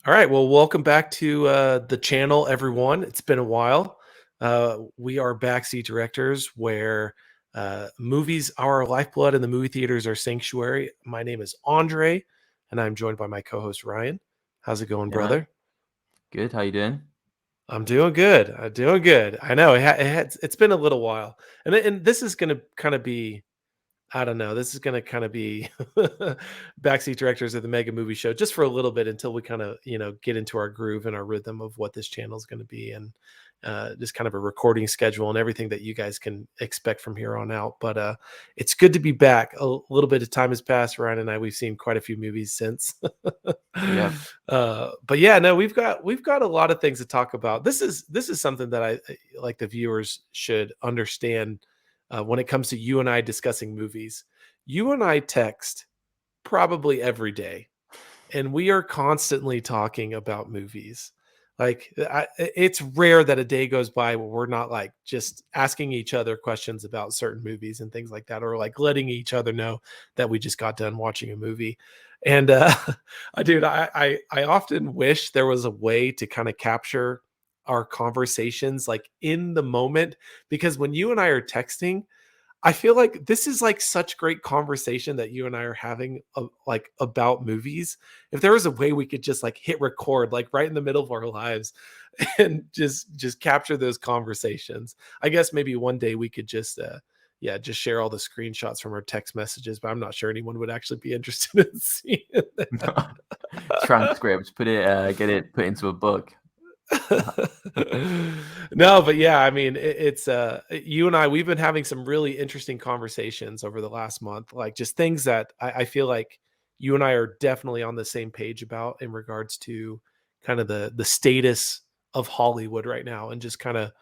All right. Well, welcome back to the channel, everyone. It's been a while. We are Backseat Directors, where movies are our lifeblood and the movie theaters are sanctuary. My name is Andre, and I'm joined by my co-host Ryan. How's it going, Yeah, man. brother? Good. How you doing? I'm doing good. I'm doing good. I know it's been a little while, and this is going to kind of be. I don't know. This is going to kind of be backseat directors of the Mega Movie Show just for a little bit until we kind of, get into our groove and our rhythm of what this channel is going to be and just kind of a recording schedule and everything that you guys can expect from here on out. But it's good to be back. A little bit of time has passed. Ryan and I, we've seen quite a few movies since. Yeah. But yeah, no, we've got a lot of things to talk about. This is something that I like the viewers should understand when it comes to you and I discussing movies. You and I text probably every day, and we are constantly talking about movies. It's rare that a day goes by where we're not like just asking each other questions about certain movies and things like that, or like letting each other know that we just got done watching a movie. And I often wish there was a way to kind of capture our conversations like in the moment, because when you and I are texting, I feel like this is like such great conversation that you and I are having like about movies. If there was a way we could just like hit record like right in the middle of our lives and just capture those conversations. I guess maybe one day we could just just share all the screenshots from our text messages, but I'm not sure anyone would actually be interested in seeing that. Transcripts. Get it put into a book. No, but yeah, I mean, it's you and I, we've been having some really interesting conversations over the last month, like just things that I feel like you and I are definitely on the same page about in regards to kind of the status of Hollywood right now, and just kind of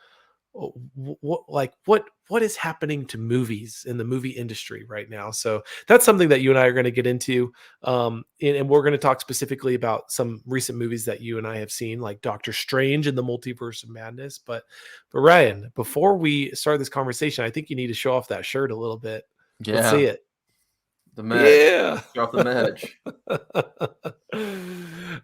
what is happening to movies in the movie industry right now. So that's something that you and I are going to get into, and we're going to talk specifically about some recent movies that you and I have seen, like Doctor Strange and the Multiverse of Madness. But Ryan, before we start this conversation, I think you need to show off that shirt a little bit. Let's see Yeah. it. The merch. Yeah. Drop the merch.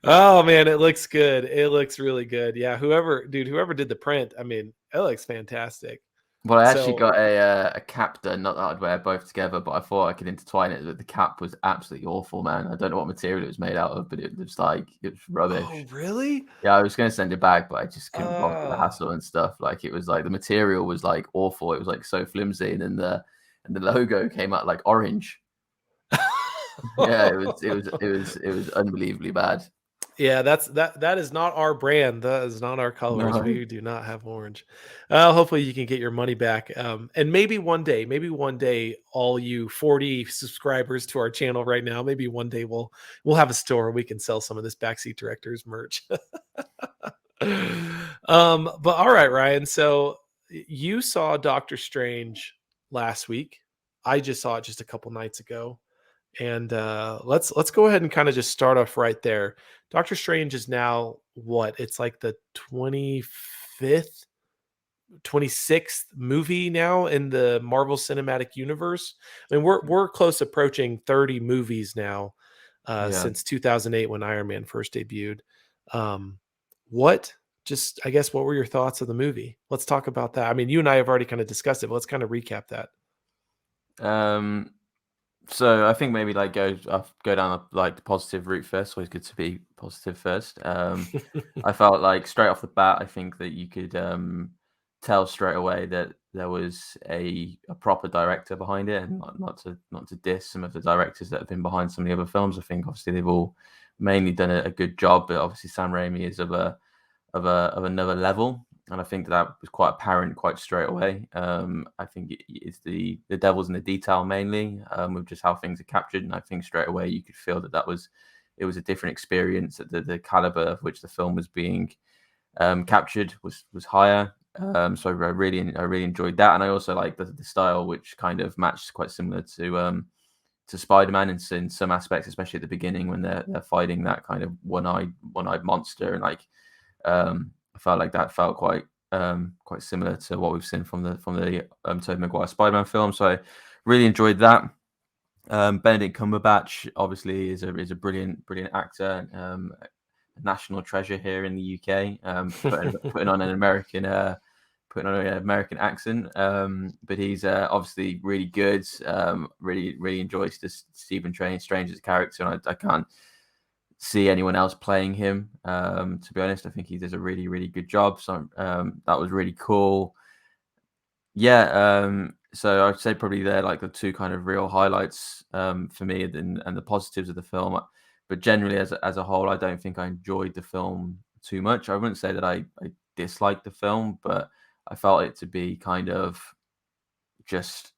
Oh man, it looks good. It looks really good. Yeah, whoever did the print, I mean, it looks fantastic. Well, I actually So, got a cap done. Not that I'd wear both together, but I thought I could intertwine it. But the cap was absolutely awful, man. I don't know what material it was made out of, but it was oh rubbish. really? Yeah, I was going to send it back, but I just couldn't bother with the Uh hassle and stuff. Like it was like the material was like awful. It was like so flimsy, and then the logo came out like orange. Yeah, it was unbelievably bad. Yeah, that is not our brand. That is not our colors. No. We do not have orange. Hopefully you can get your money back. And maybe one day, all you 40 subscribers to our channel right now, maybe one day we'll have a store we can sell some of this backseat directors merch. But all right, Ryan. So you saw Doctor Strange last week. I just saw it just a couple nights ago. And let's go ahead and kind of just start off right there. Doctor Strange is now what? It's like the 25th, 26th movie now in the Marvel Cinematic Universe. I mean, we're close approaching 30 movies now Yeah. since 2008 when Iron Man first debuted. Um, what just I guess what were your thoughts of the movie? Let's talk about that. I mean, you and I have already kind of discussed it, but let's kind of recap that. Um. So I think maybe like go down like the positive route first. Always good to be positive first. I felt like straight off the bat, I think that you could tell straight away that there was a proper director behind it, and not to diss some of the directors that have been behind some of the other films. I think obviously they've all mainly done a good job, but obviously Sam Raimi is of another level, and I think that was quite apparent quite straight away. I think it's the devil's in the detail mainly, with just how things are captured, and I think straight away you could feel that it was a different experience. That the caliber of which the film was being captured was higher. So I really enjoyed that, and I also like the style, which kind of matched quite similar to Spider-Man in some aspects, especially at the beginning when they're fighting that kind of one-eyed monster, and like I felt like that felt quite similar to what we've seen from the Tobey Maguire Spider-Man film. So I really enjoyed that. Benedict Cumberbatch obviously is a brilliant actor. national treasure here in the UK, putting on an American putting on an American accent. But he's obviously really good. Really enjoys this Stephen Strange's character, and I can't see anyone else playing him. To be honest, I think he does a really good job. So that was really cool. Yeah, so I'd say probably they're like the two kind of real highlights for me, and the positives of the film. But generally, as a whole, I don't think I enjoyed the film too much. I wouldn't say that I disliked the film, but I felt it to be kind of just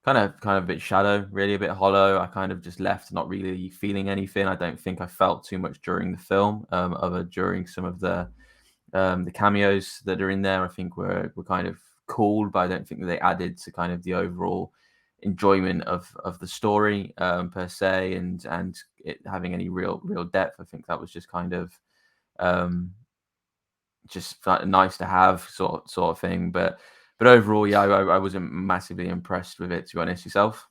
kind of a bit shallow, really a bit hollow. I kind of just left not really feeling anything. I don't think I felt too much during the film, other during some of the cameos that are in there. I think were kind of cool, but I don't think that they added to kind of the overall enjoyment of the story per se, and it having any real depth. I think that was just kind of um, just nice to have sort of thing. But overall, yeah, I wasn't massively impressed with it, to be honest. Yourself?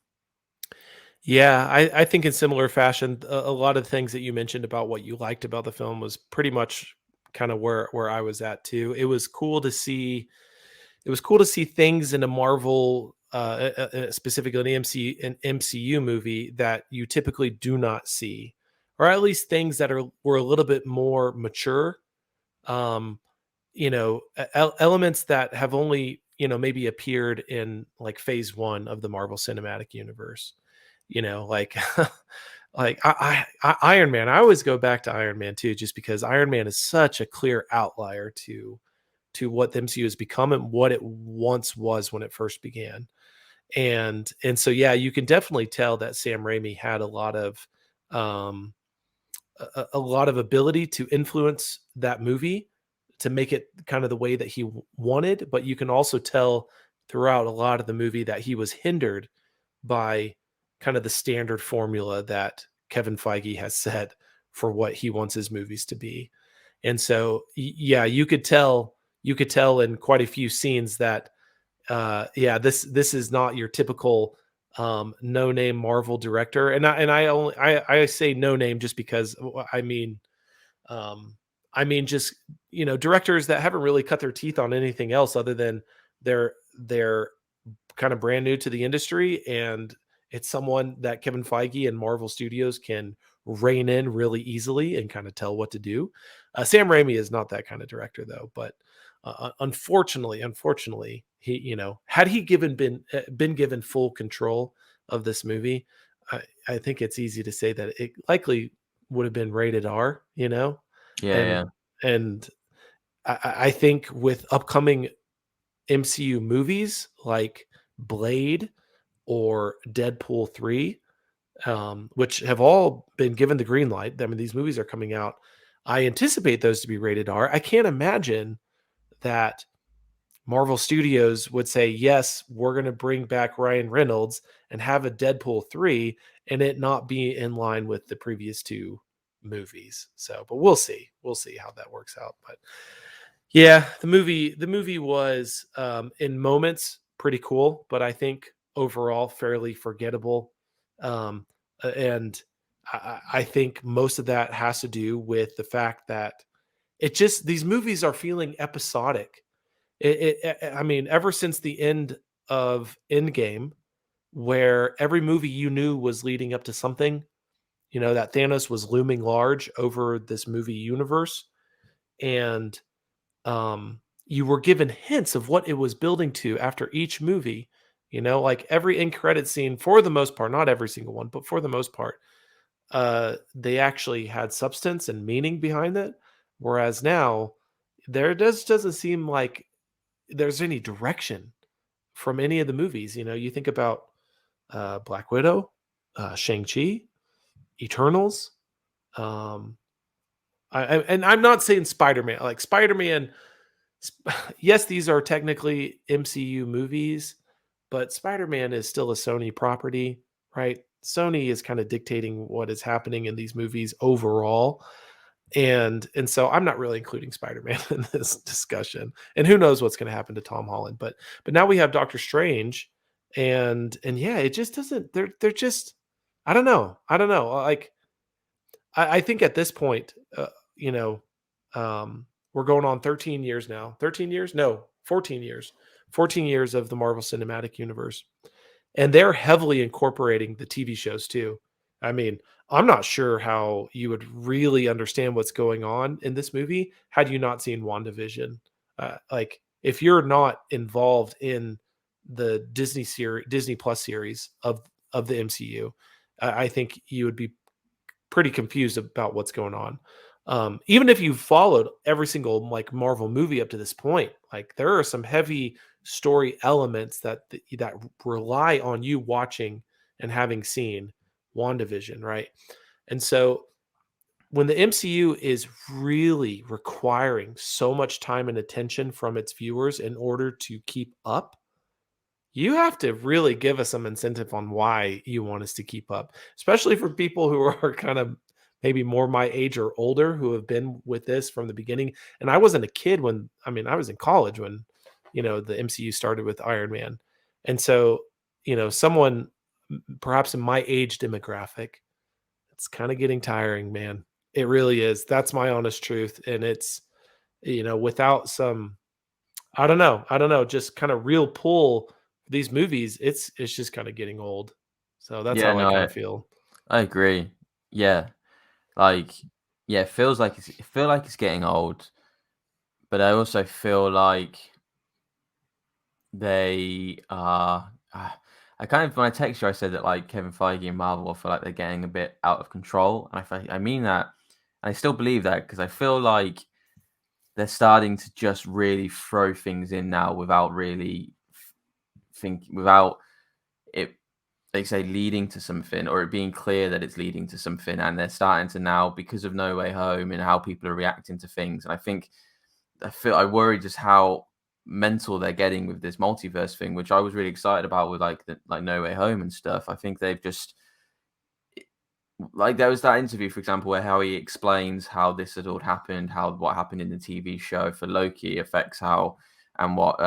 Yeah, I think in similar fashion, a lot of the things that you mentioned about what you liked about the film was pretty much kind of where I was at too. It was cool to see. It was cool to see things in a Marvel, specifically an MCU movie that you typically do not see, or at least things that were a little bit more mature. Um, elements that have only maybe appeared in like phase one of the Marvel Cinematic Universe. Like like Iron Man. I always go back to Iron Man too, just because Iron Man is such a clear outlier to what the MCU has become and what it once was when it first began. And so yeah, you can definitely tell that Sam Raimi had um a lot of ability to influence that movie to make it kind of the way that he wanted, but you can also tell throughout a lot of the movie that he was hindered by kind of the standard formula that Kevin Feige has set for what he wants his movies to be. And so yeah, you could tell in quite a few scenes that yeah, this is not your typical no name Marvel director. And I say no name just because um I mean just directors that haven't really cut their teeth on anything else other than they're kind of brand new to the industry, and it's someone that Kevin Feige and Marvel Studios can rein in really easily and kind of tell what to do. Sam Raimi is not that kind of director though, but unfortunately, he had he been given full control of this movie, I think it's easy to say that it likely would have been rated R, Yeah, and yeah, and I think with upcoming MCU movies like Blade or Deadpool 3, which have all been given the green light. I mean, these movies are coming out. I anticipate those to be rated R. I can't imagine that Marvel Studios would say, yes, we're going to bring back Ryan Reynolds and have a Deadpool 3 and it not be in line with the previous two movies. So, but we'll see. We'll see how that works out. But yeah, the movie was in moments pretty cool, but I think overall fairly forgettable. Um, and I think most of that has to do with the fact that these movies are feeling episodic. I mean, ever since the end of Endgame, where every movie you knew was leading up to something, that Thanos was looming large over this movie universe, and you were given hints of what it was building to after each movie. Like every end credit scene, for the most part, not every single one, but for the most part, they actually had substance and meaning behind it. Whereas now, there doesn't seem like there's any direction from any of the movies. You think about Black Widow, Shang Chi, Eternals. Um, and I'm not saying Spider Man. Like Spider Man, yes, these are technically MCU movies, but Spider Man is still a Sony property, right? Sony is kind of dictating what is happening in these movies overall. And so I'm not really including Spider-Man in this discussion. And who knows what's going to happen to Tom Holland. But now we have Doctor Strange, and yeah, it just doesn't they're just I don't know. Like I think at this point, we're going on 13 years now. 13 years? No, 14 years. 14 years of the Marvel Cinematic Universe. And they're heavily incorporating the TV shows too. I mean, I'm not sure how you would really understand what's going on in this movie had you not seen WandaVision. Like, if you're not involved in the Disney Plus series of the MCU, I think you would be pretty confused about what's going on. Even if you followed every single like Marvel movie up to this point, like there are some heavy story elements that rely on you watching and having seen WandaVision, right? And so when the MCU is really requiring so much time and attention from its viewers in order to keep up, you have to really give us some incentive on why you want us to keep up, especially for people who are kind of maybe more my age or older who have been with this from the beginning. And I wasn't a kid when, I mean, I was in college when, the MCU started with Iron Man. And so, someone perhaps in my age demographic, it's kind of getting tiring, man. It really is. That's my honest truth. And it's, without some, I don't know, just kind of real pull for these movies, it's just kind of getting old. So that's Yeah, how I no, kind I of feel. I agree. Yeah, like yeah, it feel like it's getting old, but I also feel like they are. I kind of when I text you, I said that like Kevin Feige and Marvel, I feel like they're getting a bit out of control, and I mean that, and I still believe that because I feel like they're starting to just really throw things in now without really without it, they say, leading to something or it being clear that it's leading to something, and they're starting to now because of No Way Home and how people are reacting to things. And I worry just how mental they're getting with this multiverse thing, which I was really excited about with like No Way Home and stuff. I think they've just like there was that interview, for example, where how he explains how this had all happened, how what happened in the TV show for Loki affects how and what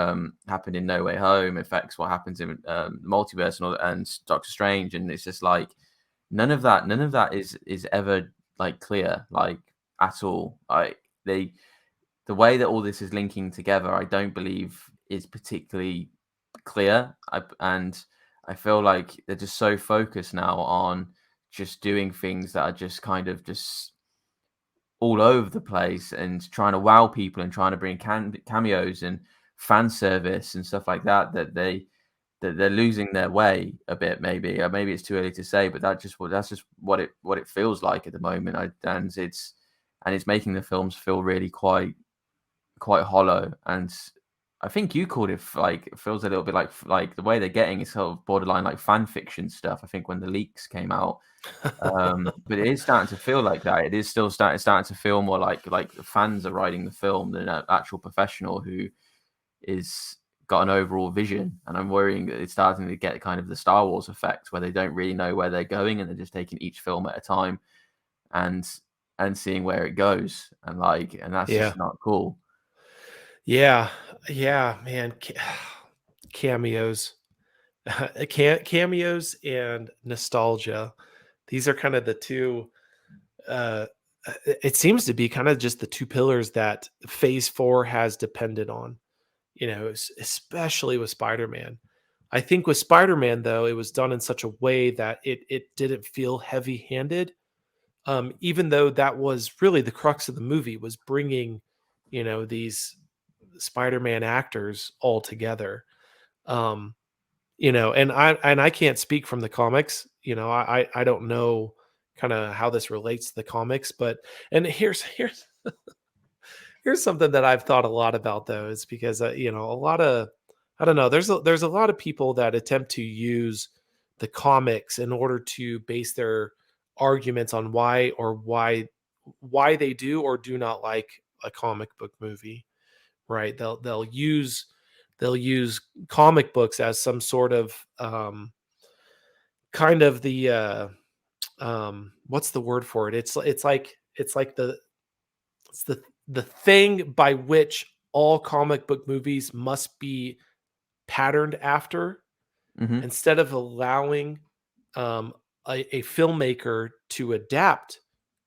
happened in No Way Home affects what happens in multiverse and Doctor Strange, and it's just like none of that is ever like clear like at all. They the way that all this is linking together, I don't believe is particularly clear. And I feel like they're just so focused now on just doing things that are just kind of just all over the place and trying to wow people and trying to bring cameos and fan service and stuff like that. That they're losing their way a bit. Maybe maybe it's too early to say, but that's just what it feels like at the moment. And it's making the films feel really quite hollow. And I think you called it like it feels a little bit like the way they're getting is sort of borderline like fan fiction stuff. I think when the leaks came out, but it is starting to feel like that. It is still starting to feel more like the fans are writing the film than an actual professional who is got an overall vision. And I'm worrying that it's starting to get kind of the Star Wars effect where they don't really know where they're going and they're just taking each film at a time and seeing where it goes. And that's Yeah. just not cool. Yeah. Yeah, man. Cameos. Cameos and nostalgia. These are kind of the two uh it seems to be kind of just the two pillars that phase 4 has depended on, especially with Spider-Man. I think with Spider-Man though, it was done in such a way that it didn't feel heavy-handed. Even though that was really the crux of the movie was bringing, these Spider-Man actors all together. Um, and I can't speak from the comics. I don't know kind of how this relates to the comics, but and here's something that I've thought a lot about though, is because a lot of I don't know, there's a lot of people that attempt to use the comics in order to base their arguments on why they do or do not like a comic book movie, right? They'll use comic books as some sort of kind of the what's the word for it? It's like the thing by which all comic book movies must be patterned after, Hmm. instead of allowing um, a filmmaker to adapt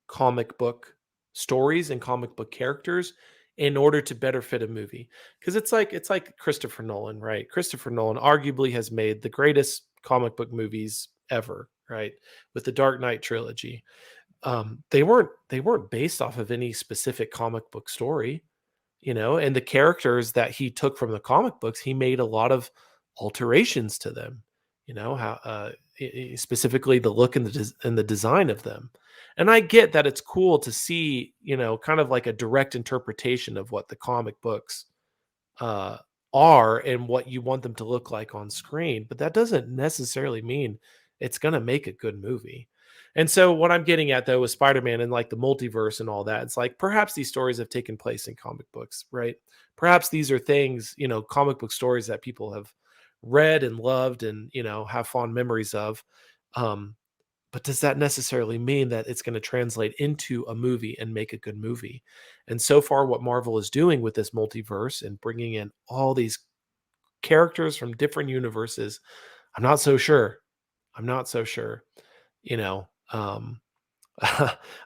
comic book. stories and comic book characters in order to better fit a movie. Because it's like Christopher Nolan, right? Christopher Nolan arguably has made the greatest comic book movies ever, right? With the Dark Knight trilogy. They weren't based off of any specific comic book story, and the characters that he took from the comic books, he made a lot of alterations to them, how specifically the look and the design of them. And I get that it's cool to see, kind of like a direct interpretation of what the comic books uh, are and what you want them to look like on screen, but that doesn't necessarily mean it's going to make a good movie. And so what I'm getting at though with Spider-Man and like the multiverse and all that, it's like perhaps these stories have taken place in comic books, right? Perhaps these are things, comic book stories that people have read and loved and, have fond memories of. Um, but does that necessarily mean that it's going to translate into a movie and make a good movie? And so far, what Marvel is doing with this multiverse and bringing in all these characters from different universes, I'm not so sure. I'm not so sure. You know, um,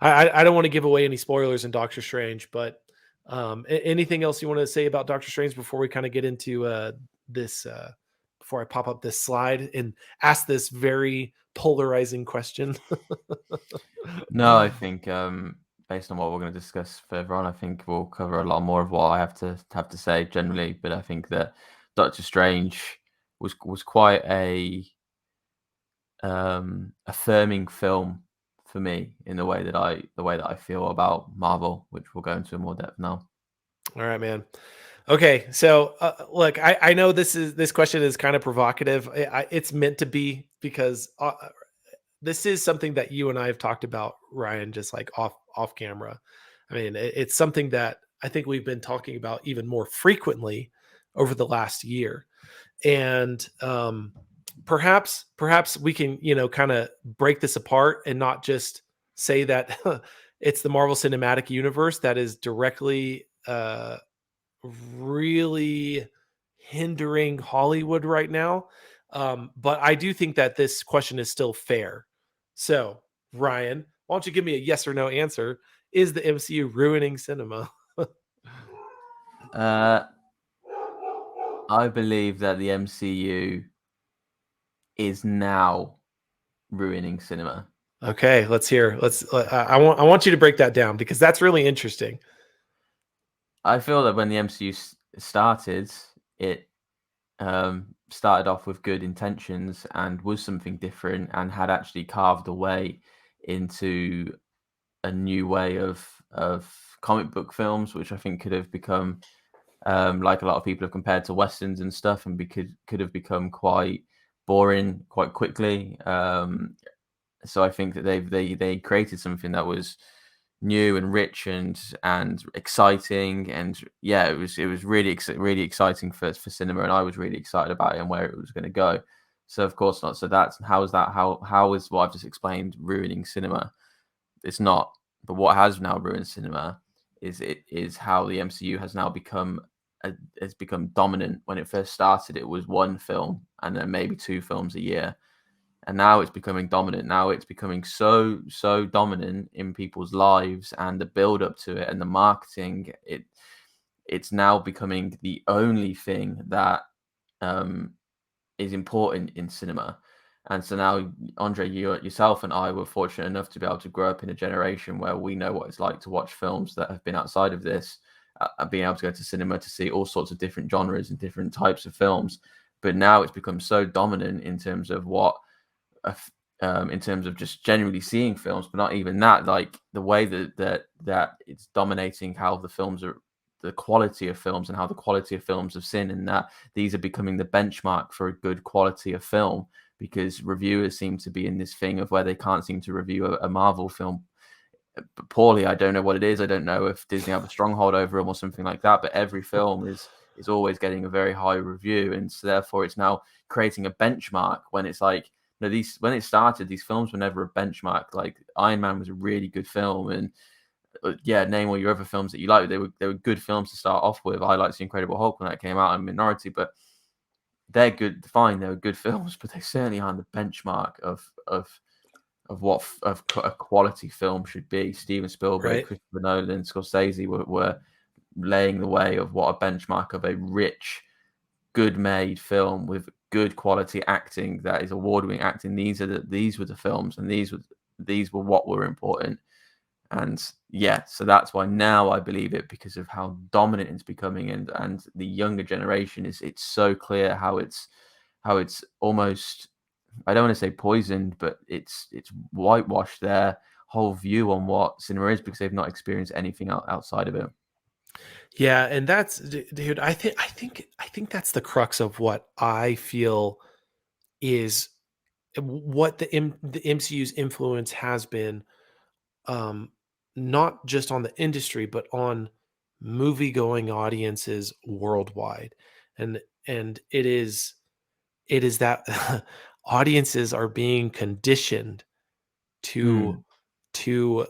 I don't want to give away any spoilers in Doctor Strange, but anything else you want to say about Doctor Strange before we kind of get into this? Before I pop up this slide and ask this very polarizing question. No, I think based on what we're going to discuss further on, I think we'll cover a lot more of what I have to say generally. But I think that Doctor Strange was quite a affirming film for me in the way that I feel about Marvel, which we'll go into in more depth now. All right, man. Okay, so look, I know this question is kind of provocative. It's meant to be because this is something that you and I have talked about, Ryan, just like off camera. I mean, it's something that I think we've been talking about even more frequently over the last year, and perhaps we can kind of break this apart and not just say that it's the Marvel Cinematic Universe that is directly really hindering Hollywood right now. But I do think that this question is still fair. So, Ryan, why don't you give me a yes or no answer? Is the MCU ruining cinema? Uh, I believe that the MCU is now ruining cinema. Okay, let's hear. I want you to break that down because that's really interesting. I feel that when the MCU started, it started off with good intentions and was something different and had actually carved a way into a new way of comic book films, which I think could have become like a lot of people have compared to westerns and stuff, and could have become quite boring quite quickly. So I think that they created something that was new and rich and exciting, and yeah, it was really exciting for cinema, and I was really excited about it and where it was going to go. So of course not. So that's how is what I've just explained ruining cinema? It's not. But what has now ruined cinema is how the MCU has now become dominant. When it first started, it was one film and then maybe two films a year, and now it's becoming dominant. Now it's becoming so dominant in people's lives, and the build up to it and the marketing. It's now becoming the only thing that um, is important in cinema. And so now, Andre, yourself and I were fortunate enough to be able to grow up in a generation where we know what it's like to watch films that have been outside of this, and being able to go to cinema to see all sorts of different genres and different types of films. But now it's become so dominant in terms of in terms of just generally seeing films, but not even that. Like the way that it's dominating how the films are, the quality of films, and how the quality of films have seen, and that these are becoming the benchmark for a good quality of film, because reviewers seem to be in this thing of where they can't seem to review a Marvel film poorly. I don't know what it is. I don't know if Disney have a stronghold over them or something like that. But every film is always getting a very high review, and so therefore it's now creating a benchmark. When it's like, these, when it started, these films were never a benchmark. Like Iron Man was a really good film, and yeah, name all your other films that you like. They were good films to start off with. I liked The Incredible Hulk when that came out in Minority, but they're good. Fine, they were good films, but they certainly aren't the benchmark of a quality film should be. Steven Spielberg, Right. Christopher Nolan, Scorsese were laying the way of what a benchmark of a rich, good made film with good quality acting that is award-winning acting. These were the films, and these were what were important. And yeah, so that's why now I believe it, because of how dominant it's becoming, and the younger generation it's so clear how it's almost, I don't want to say poisoned, but it's whitewashed their whole view on what cinema is, because they've not experienced anything outside of it. Yeah, and that's dude, I think that's the crux of what I feel is what the MCU's influence has been, um, not just on the industry, but on movie-going audiences worldwide. And it is that audiences are being conditioned to Mm, to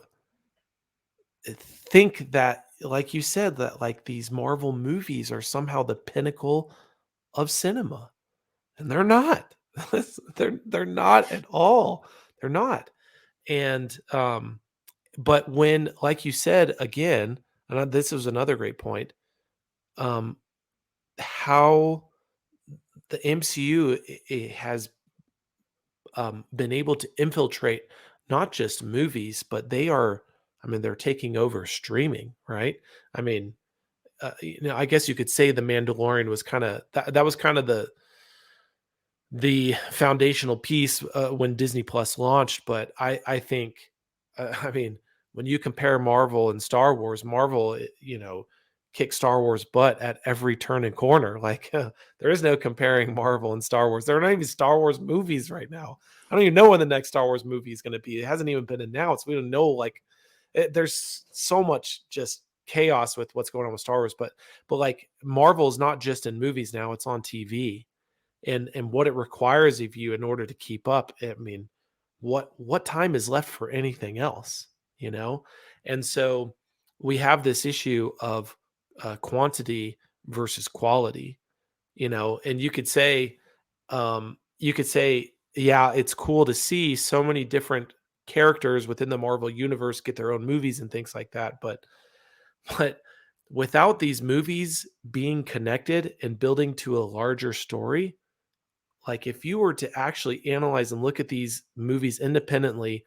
think that, like you said, that like these Marvel movies are somehow the pinnacle of cinema, and they're not. They're not at all. They're not. And but when, like you said again, and this was another great point, um, how the MCU has been able to infiltrate not just movies, but they are. I mean, they're taking over streaming, right? I mean, I guess you could say the Mandalorian was kind of that was kind of the foundational piece when Disney Plus launched. But I think, I mean, when you compare Marvel and Star Wars, Marvel, kicked Star Wars butt at every turn and corner. Like there is no comparing Marvel and Star Wars. There are not even Star Wars movies right now. I don't even know when the next Star Wars movie is going to be. It hasn't even been announced. We don't know. Like there's so much just chaos with what's going on with Star Wars. But like Marvel is not just in movies now; it's on TV, and what it requires of you in order to keep up. I mean, what time is left for anything else, you know? And so we have this issue of quantity versus quality, and you could say, yeah, it's cool to see so many different characters within the Marvel universe get their own movies and things like that, but without these movies being connected and building to a larger story, like if you were to actually analyze and look at these movies independently,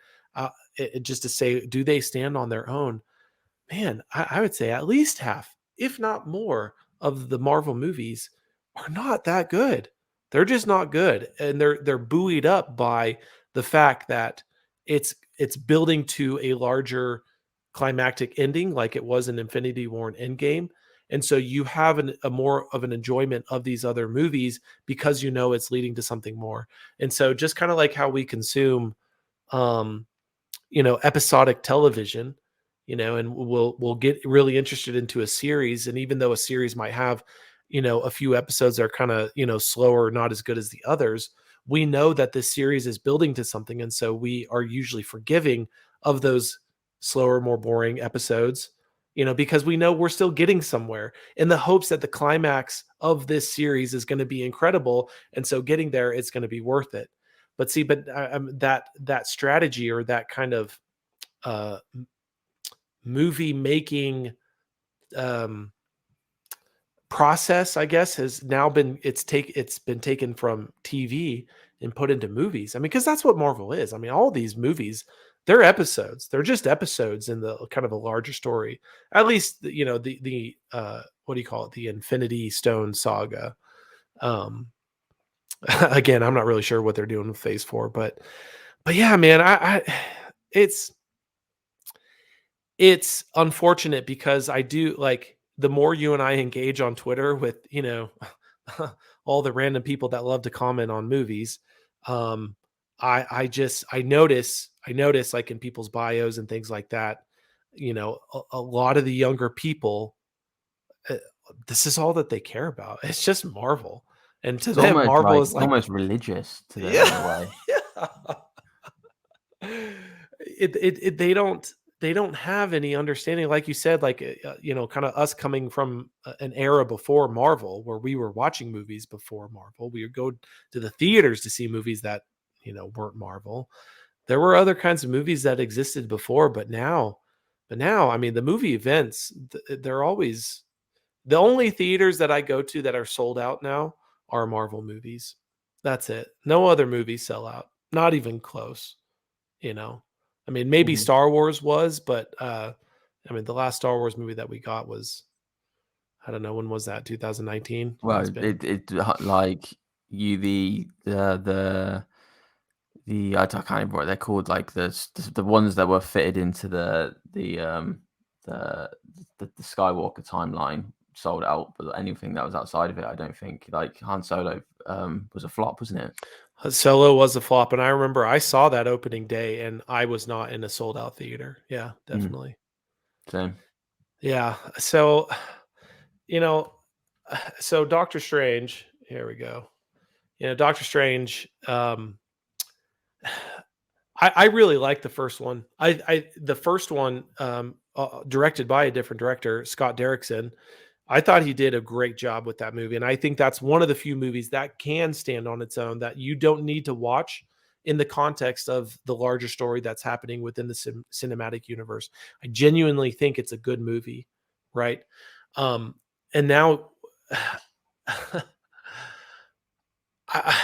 just to say, do they stand on their own? Man, I would say at least half, if not more, of the Marvel movies are not that good. They're just not good, and they're buoyed up by the fact that it's building to a larger climactic ending, like it was in Infinity War and Endgame. And so you have a more of an enjoyment of these other movies because it's leading to something more. And so just kind of like how we consume um episodic television, and we'll get really interested into a series, and even though a series might have a few episodes that are kind of slower, not as good as the others, we know that this series is building to something, and so we are usually forgiving of those slower, more boring episodes, because we know we're still getting somewhere, in the hopes that the climax of this series is going to be incredible, and so getting there, it's going to be worth it. But see, that strategy, or that kind of uh, movie making um, process, I guess, has now been it's been taken from TV and put into movies. I mean, because that's what Marvel is. I mean, all these movies, they're episodes. They're just episodes in the kind of a larger story. At least the what do you call it? The Infinity Stone saga. Um, again, I'm not really sure what they're doing with Phase 4, but yeah, man, I it's it's unfortunate because I do like, the more you and I engage on Twitter with, all the random people that love to comment on movies, um, I notice like in people's bios and things like that, a lot of the younger people, uh, this is all that they care about. It's just Marvel. And to it's them, almost Marvel like is it's like, almost religious to them in a yeah. way. They don't have any understanding, like you said, like kind of us coming from an era before Marvel, where we were watching movies before Marvel. We would go to the theaters to see movies that weren't Marvel. There were other kinds of movies that existed before, but now, I mean, the movie events, they're always the only theaters that I go to that are sold out now are Marvel movies. That's it. No other movies sell out. Not even close, you know. I mean, maybe Mhm. Star Wars was, but I mean, the last Star Wars movie that we got was, I don't know, when was that? 2019. It's Well, been like I can't remember what they're called, like the ones that were fitted into the the Skywalker timeline sold out, but anything that was outside of it, I don't think. Like Han Solo was a flop, wasn't it? Solo was a flop, and I remember I saw that opening day, and I was not in a sold out theater. Yeah, Mm, definitely. same. Yeah. So, you know, so Doctor Strange. Here we go. Doctor Strange. I really like the first one. The first one, directed by a different director, Scott Derrickson. I thought he did a great job with that movie, and I think that's one of the few movies that can stand on its own, that you don't need to watch in the context of the larger story that's happening within the cinematic universe. I genuinely think it's a good movie, right? Um, and now, I,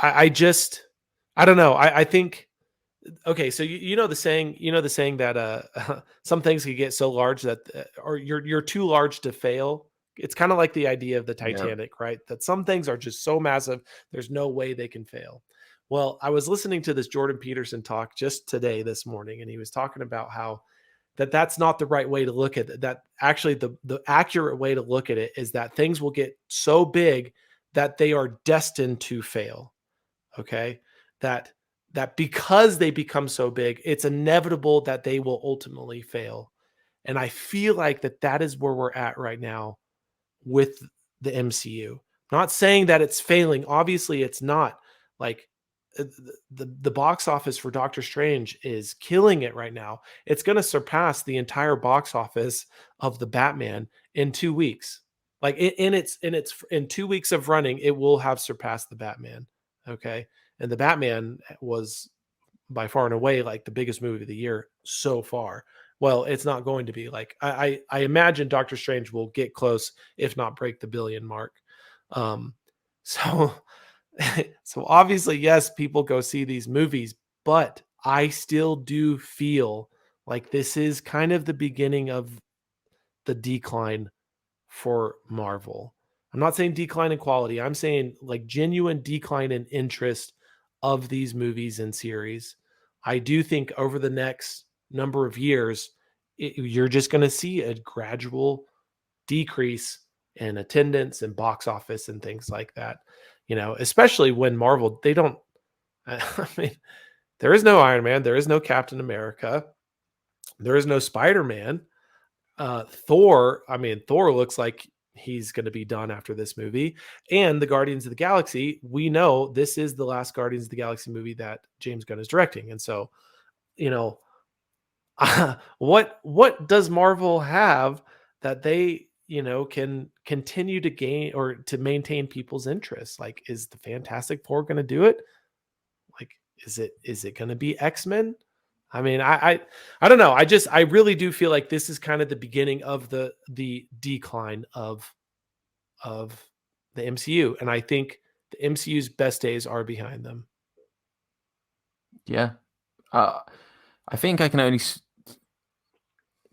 I just, I don't know. I think okay, so you know the saying that some things can get so large that or you're too large to fail. It's kind of like the idea of the Yeah. Titanic, right? That some things are just so massive, there's no way they can fail. Well, I was listening to this Jordan Peterson talk just today this morning, and he was talking about how that's not the right way to look at it. That actually the accurate way to look at it is that things will get so big that they are destined to fail. Okay, that because they become so big, it's inevitable that they will ultimately fail. And I feel like that is where we're at right now with the MCU. Not saying that it's failing. Obviously, it's not. Like the box office for Doctor Strange is killing it right now. It's going to surpass the entire box office of the Batman in 2 weeks. Like in 2 weeks of running, it will have surpassed the Batman. Okay, and the Batman was by far and away like the biggest movie of the year so far. Well, it's not going to be. Like I imagine Doctor Strange will get close, if not break the billion mark. Um, so so obviously, yes, people go see these movies, but I still do feel like this is kind of the beginning of the decline for Marvel. I'm not saying decline in quality. I'm saying like genuine decline in interest of these movies and series. I do think over the next number of years, you're just going to see a gradual decrease in attendance and box office and things like that. Especially when Marvel, they don't, I mean, there is no Iron Man, there is no Captain America, there is no Spider Man. Thor, I mean, Thor looks like he's going to be done after this movie. And the Guardians of the Galaxy, we know this is the last Guardians of the Galaxy movie that James Gunn is directing. And so, you know, what does Marvel have that they, can continue to gain or to maintain people's interest? Like, is the Fantastic Four going to do it? Like, is it going to be X-Men? I mean, I don't know. I really do feel like this is kind of the beginning of the decline of the MCU, and I think the MCU's best days are behind them. Yeah. Uh, I think I can only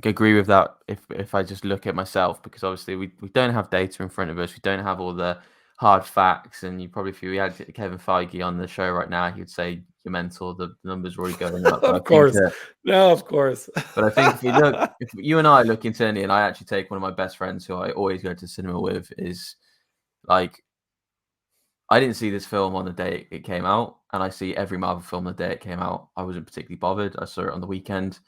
agree with that if I just look at myself, because obviously we don't have data in front of us. We don't have all the hard facts. And you probably, if we had Kevin Feige on the show right now, he would say you're mental. The numbers are already going up. But I Of think course, no, of course. if we look, if you and I look internally, and I actually take one of my best friends who I always go to cinema with, is like, I didn't see this film on the day it came out, and I see every Marvel film the day it came out. I wasn't particularly bothered. I saw it on the weekend.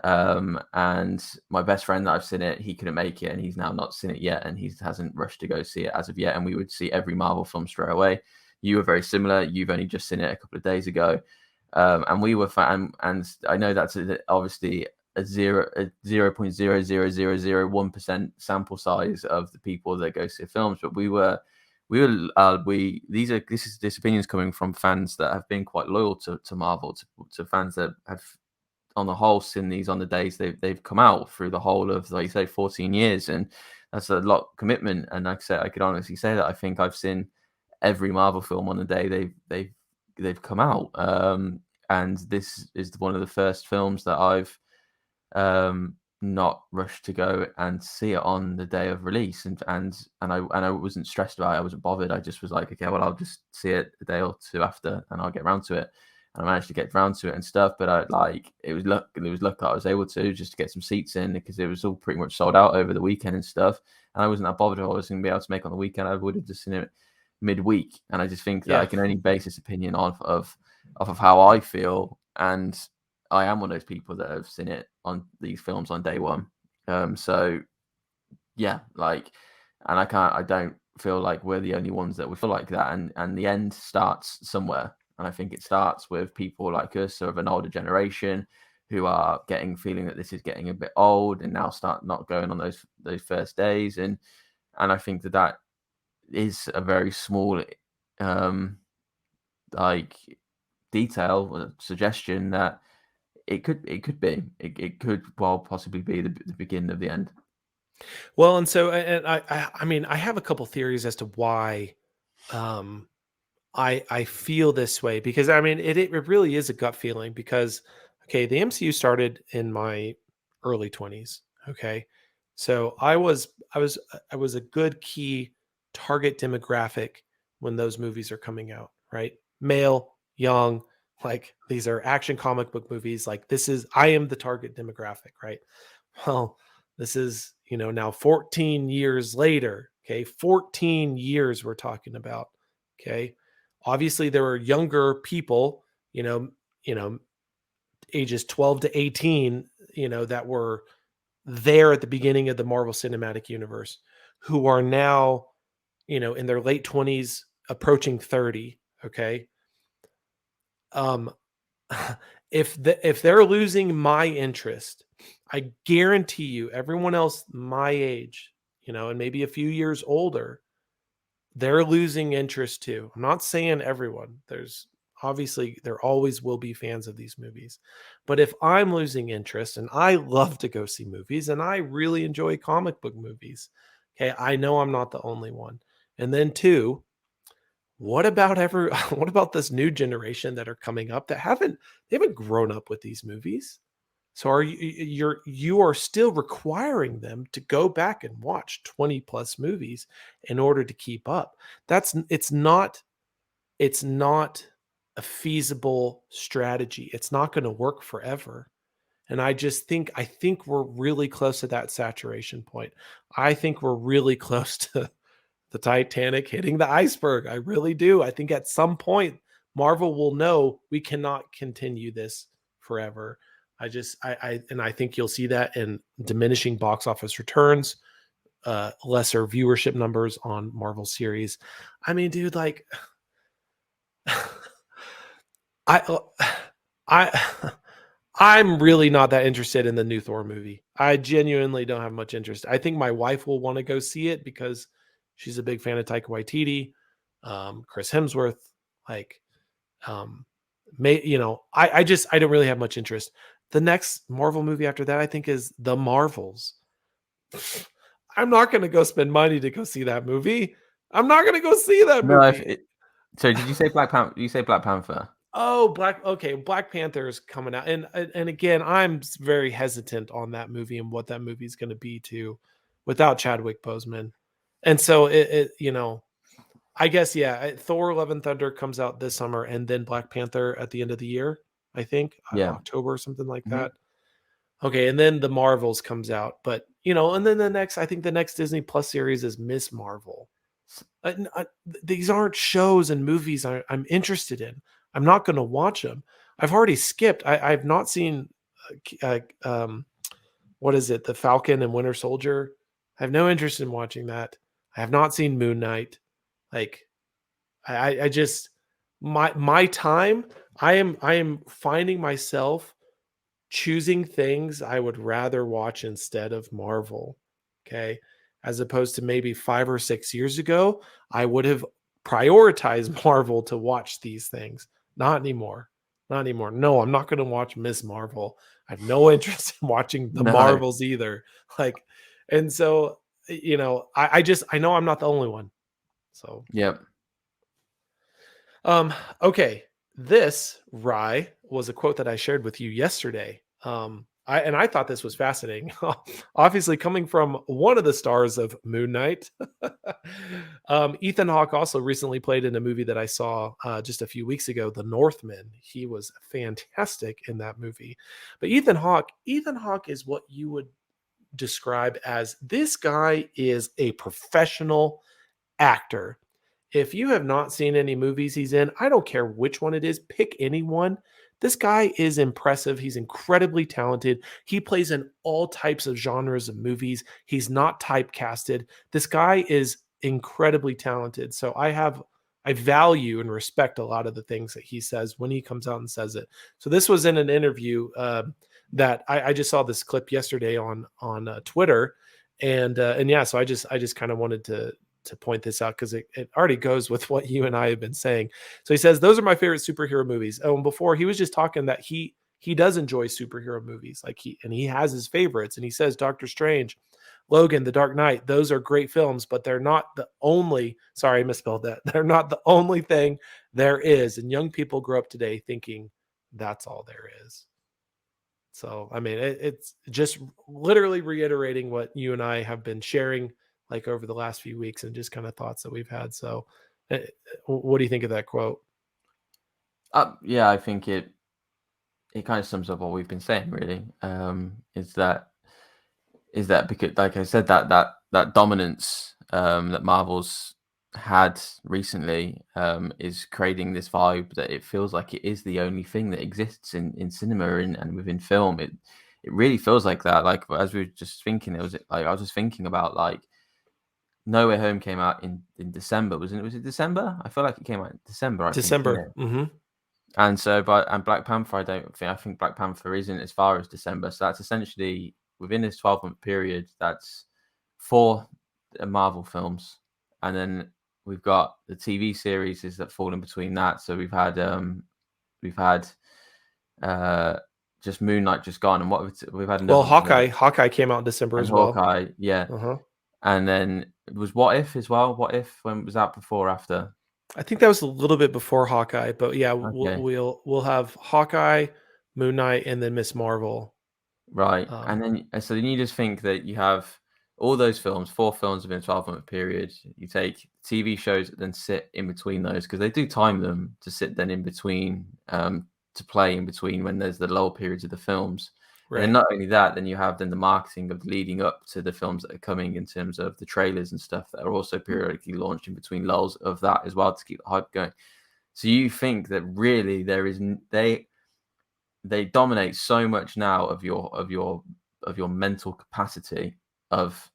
And my best friend that I've seen it, he couldn't make it, and he's now not seen it yet, and he hasn't rushed to go see it as of yet. And we would see every Marvel film straight away. You were very similar. You've only just seen it a couple of days ago, and we were fan. And I know that's obviously a 0.00001% sample size of the people that go see films, but we were this opinion is coming from fans that have been quite loyal to Marvel, to fans that have on the whole seen these on the days they've come out through the whole of, like you say, 14 years, and that's a lot of commitment. And like I said, I could honestly say that I think I've seen every Marvel film on the day they've come out. And this is one of the first films that I've not rushed to go and see it on the day of release, and I wasn't stressed about it. I wasn't bothered. I just was like, okay, well, I'll just see it a day or two after, and I'll get around to it. And I managed to get around to it and stuff. But it was luck that I was able to just get some seats in, because it was all pretty much sold out over the weekend and stuff. And I wasn't that bothered if I was going to be able to make on the weekend. I would have just seen it midweek. And I just think that I can only base this opinion off of how I feel, and I am one of those people that have seen it on these films on day one. So yeah, like, and I don't feel like we're the only ones that would feel like that. And the end starts somewhere. And I think it starts with people like us, of an older generation, who are feeling that this is getting a bit old, and now start not going on those first days. And I think that is a very small, like, detail, suggestion that it could well possibly be the beginning of the end. Well, and so, and I mean, I have a couple theories as to why um, I feel this way, because I mean, it really is a gut feeling. Because okay, the MCU started in my early 20s. Okay, so I was a good key target demographic when those movies are coming out. Right, male, young, like these are action comic book movies. Like I am the target demographic. Right. Well, this is, now 14 years later. Okay, 14 years we're talking about. Okay, obviously there were younger people, you know, ages 12 to 18, that were there at the beginning of the Marvel Cinematic Universe, who are now, in their late 20s, approaching 30. Okay. Um, if they're losing my interest, I guarantee you everyone else my age, and maybe a few years older, they're losing interest too. I'm not saying everyone. There always will be fans of these movies. But if I'm losing interest, and I love to go see movies, and I really enjoy comic book movies, okay, I know I'm not the only one. And then two, what about this new generation that are coming up that they haven't grown up with these movies? So you are still requiring them to go back and watch 20 plus movies in order to keep up. It's not a feasible strategy. It's not going to work forever. And I think we're really close to that saturation point. I think we're really close to the Titanic hitting the iceberg. I really do. I think at some point Marvel will know we cannot continue this forever. And I think you'll see that in diminishing box office returns, lesser viewership numbers on Marvel series. I mean, dude, like I I I'm really not that interested in the new Thor movie. I genuinely don't have much interest. I think my wife will want to go see it because she's a big fan of Taika Waititi, Chris Hemsworth. Like, I don't really have much interest. The next Marvel movie after that, I think, is The Marvels. I'm not going to go spend money to go see that movie. I'm not going to go see that No, movie. so did you say Black Panther? You say Black Panther? Oh, Black Panther is coming out, and again, I'm very hesitant on that movie and what that movie is going to be too, without Chadwick Boseman, and so I guess Thor: Love and Thunder comes out this summer, and then Black Panther at the end of the year, I think Yeah. October or something like Mhm. that. Okay, and then the Marvels comes out, but and then I think the next Disney Plus series is Miss Marvel. These aren't shows and movies I'm interested in. I'm not going to watch them. I've already skipped. I've not seen, what is it? The Falcon and Winter Soldier. I have no interest in watching that. I have not seen Moon Knight. Like, I just my time. I am finding myself choosing things I would rather watch instead of Marvel. Okay. as opposed to maybe 5 or 6 years ago, I would have prioritized Marvel to watch these things. Not anymore. Not anymore. No, I'm not going to watch Miss Marvel. I have no interest in watching the No. Marvels either. Like, and so, I know I'm not the only one. So, Yep. okay. This, Rye, was a quote that I shared with you yesterday. I thought this was fascinating. Obviously, coming from one of the stars of Moon Knight, Ethan Hawke also recently played in a movie that I saw just a few weeks ago, The Northman. He was fantastic in that movie. But Ethan Hawke is what you would describe as this guy is a professional actor. If you have not seen any movies he's in, I don't care which one it is, pick any one. This guy is impressive. He's incredibly talented. He plays in all types of genres of movies. He's not typecasted. This guy is incredibly talented. So I value and respect a lot of the things that he says when he comes out and says it. So this was in an interview that I just saw this clip yesterday on Twitter, and yeah, so I just kind of wanted to point this out because it already goes with what you and I have been saying. So he says, those are my favorite superhero movies. Oh, and before he was just talking that he does enjoy superhero movies. Like he has his favorites. And he says Doctor Strange, Logan, The Dark Knight, those are great films, but they're not the only, sorry, I misspelled that. They're not the only thing there is. And young people grow up today thinking that's all there is. So, I mean, it's just literally reiterating what you and I have been sharing like over the last few weeks and just kind of thoughts that we've had. So, what do you think of that quote? Yeah, I think it kind of sums up what we've been saying. Really, is that because, like I said, that dominance that Marvel's had recently is creating this vibe that it feels like it is the only thing that exists in cinema and within film. It really feels like that. Like as we were just thinking, it was like I was just thinking about like No Way Home came out in December, wasn't it? Was it December? I feel like it came out in December. I think, didn't December. it? Mm-hmm. And Black Panther, I think Black Panther isn't as far as December. So that's essentially within this 12-month period, that's 4 Marvel films. And then we've got the TV series that fall in between that. So we've had just Moon Knight just gone, and we've had Well, another Hawkeye came out in December and as well. Hawkeye, yeah. Uh-huh. And then it was What If as well. What If, when was that, before or after? I think that was a little bit before Hawkeye, but yeah, Okay. we'll have Hawkeye, Moon Knight, and then Miss Marvel. Right. Um, And then you just think that you have all those films, 4 films within a 12-month period. You take TV shows that then sit in between those because they do time them to sit then in between, to play in between when there's the lull periods of the films. And then right. not only that, then you have then the marketing of leading up to the films that are coming in terms of the trailers and stuff that are also periodically launched in between lulls of that as well to keep the hype going. So you think that really they dominate so much now of your mental capacity of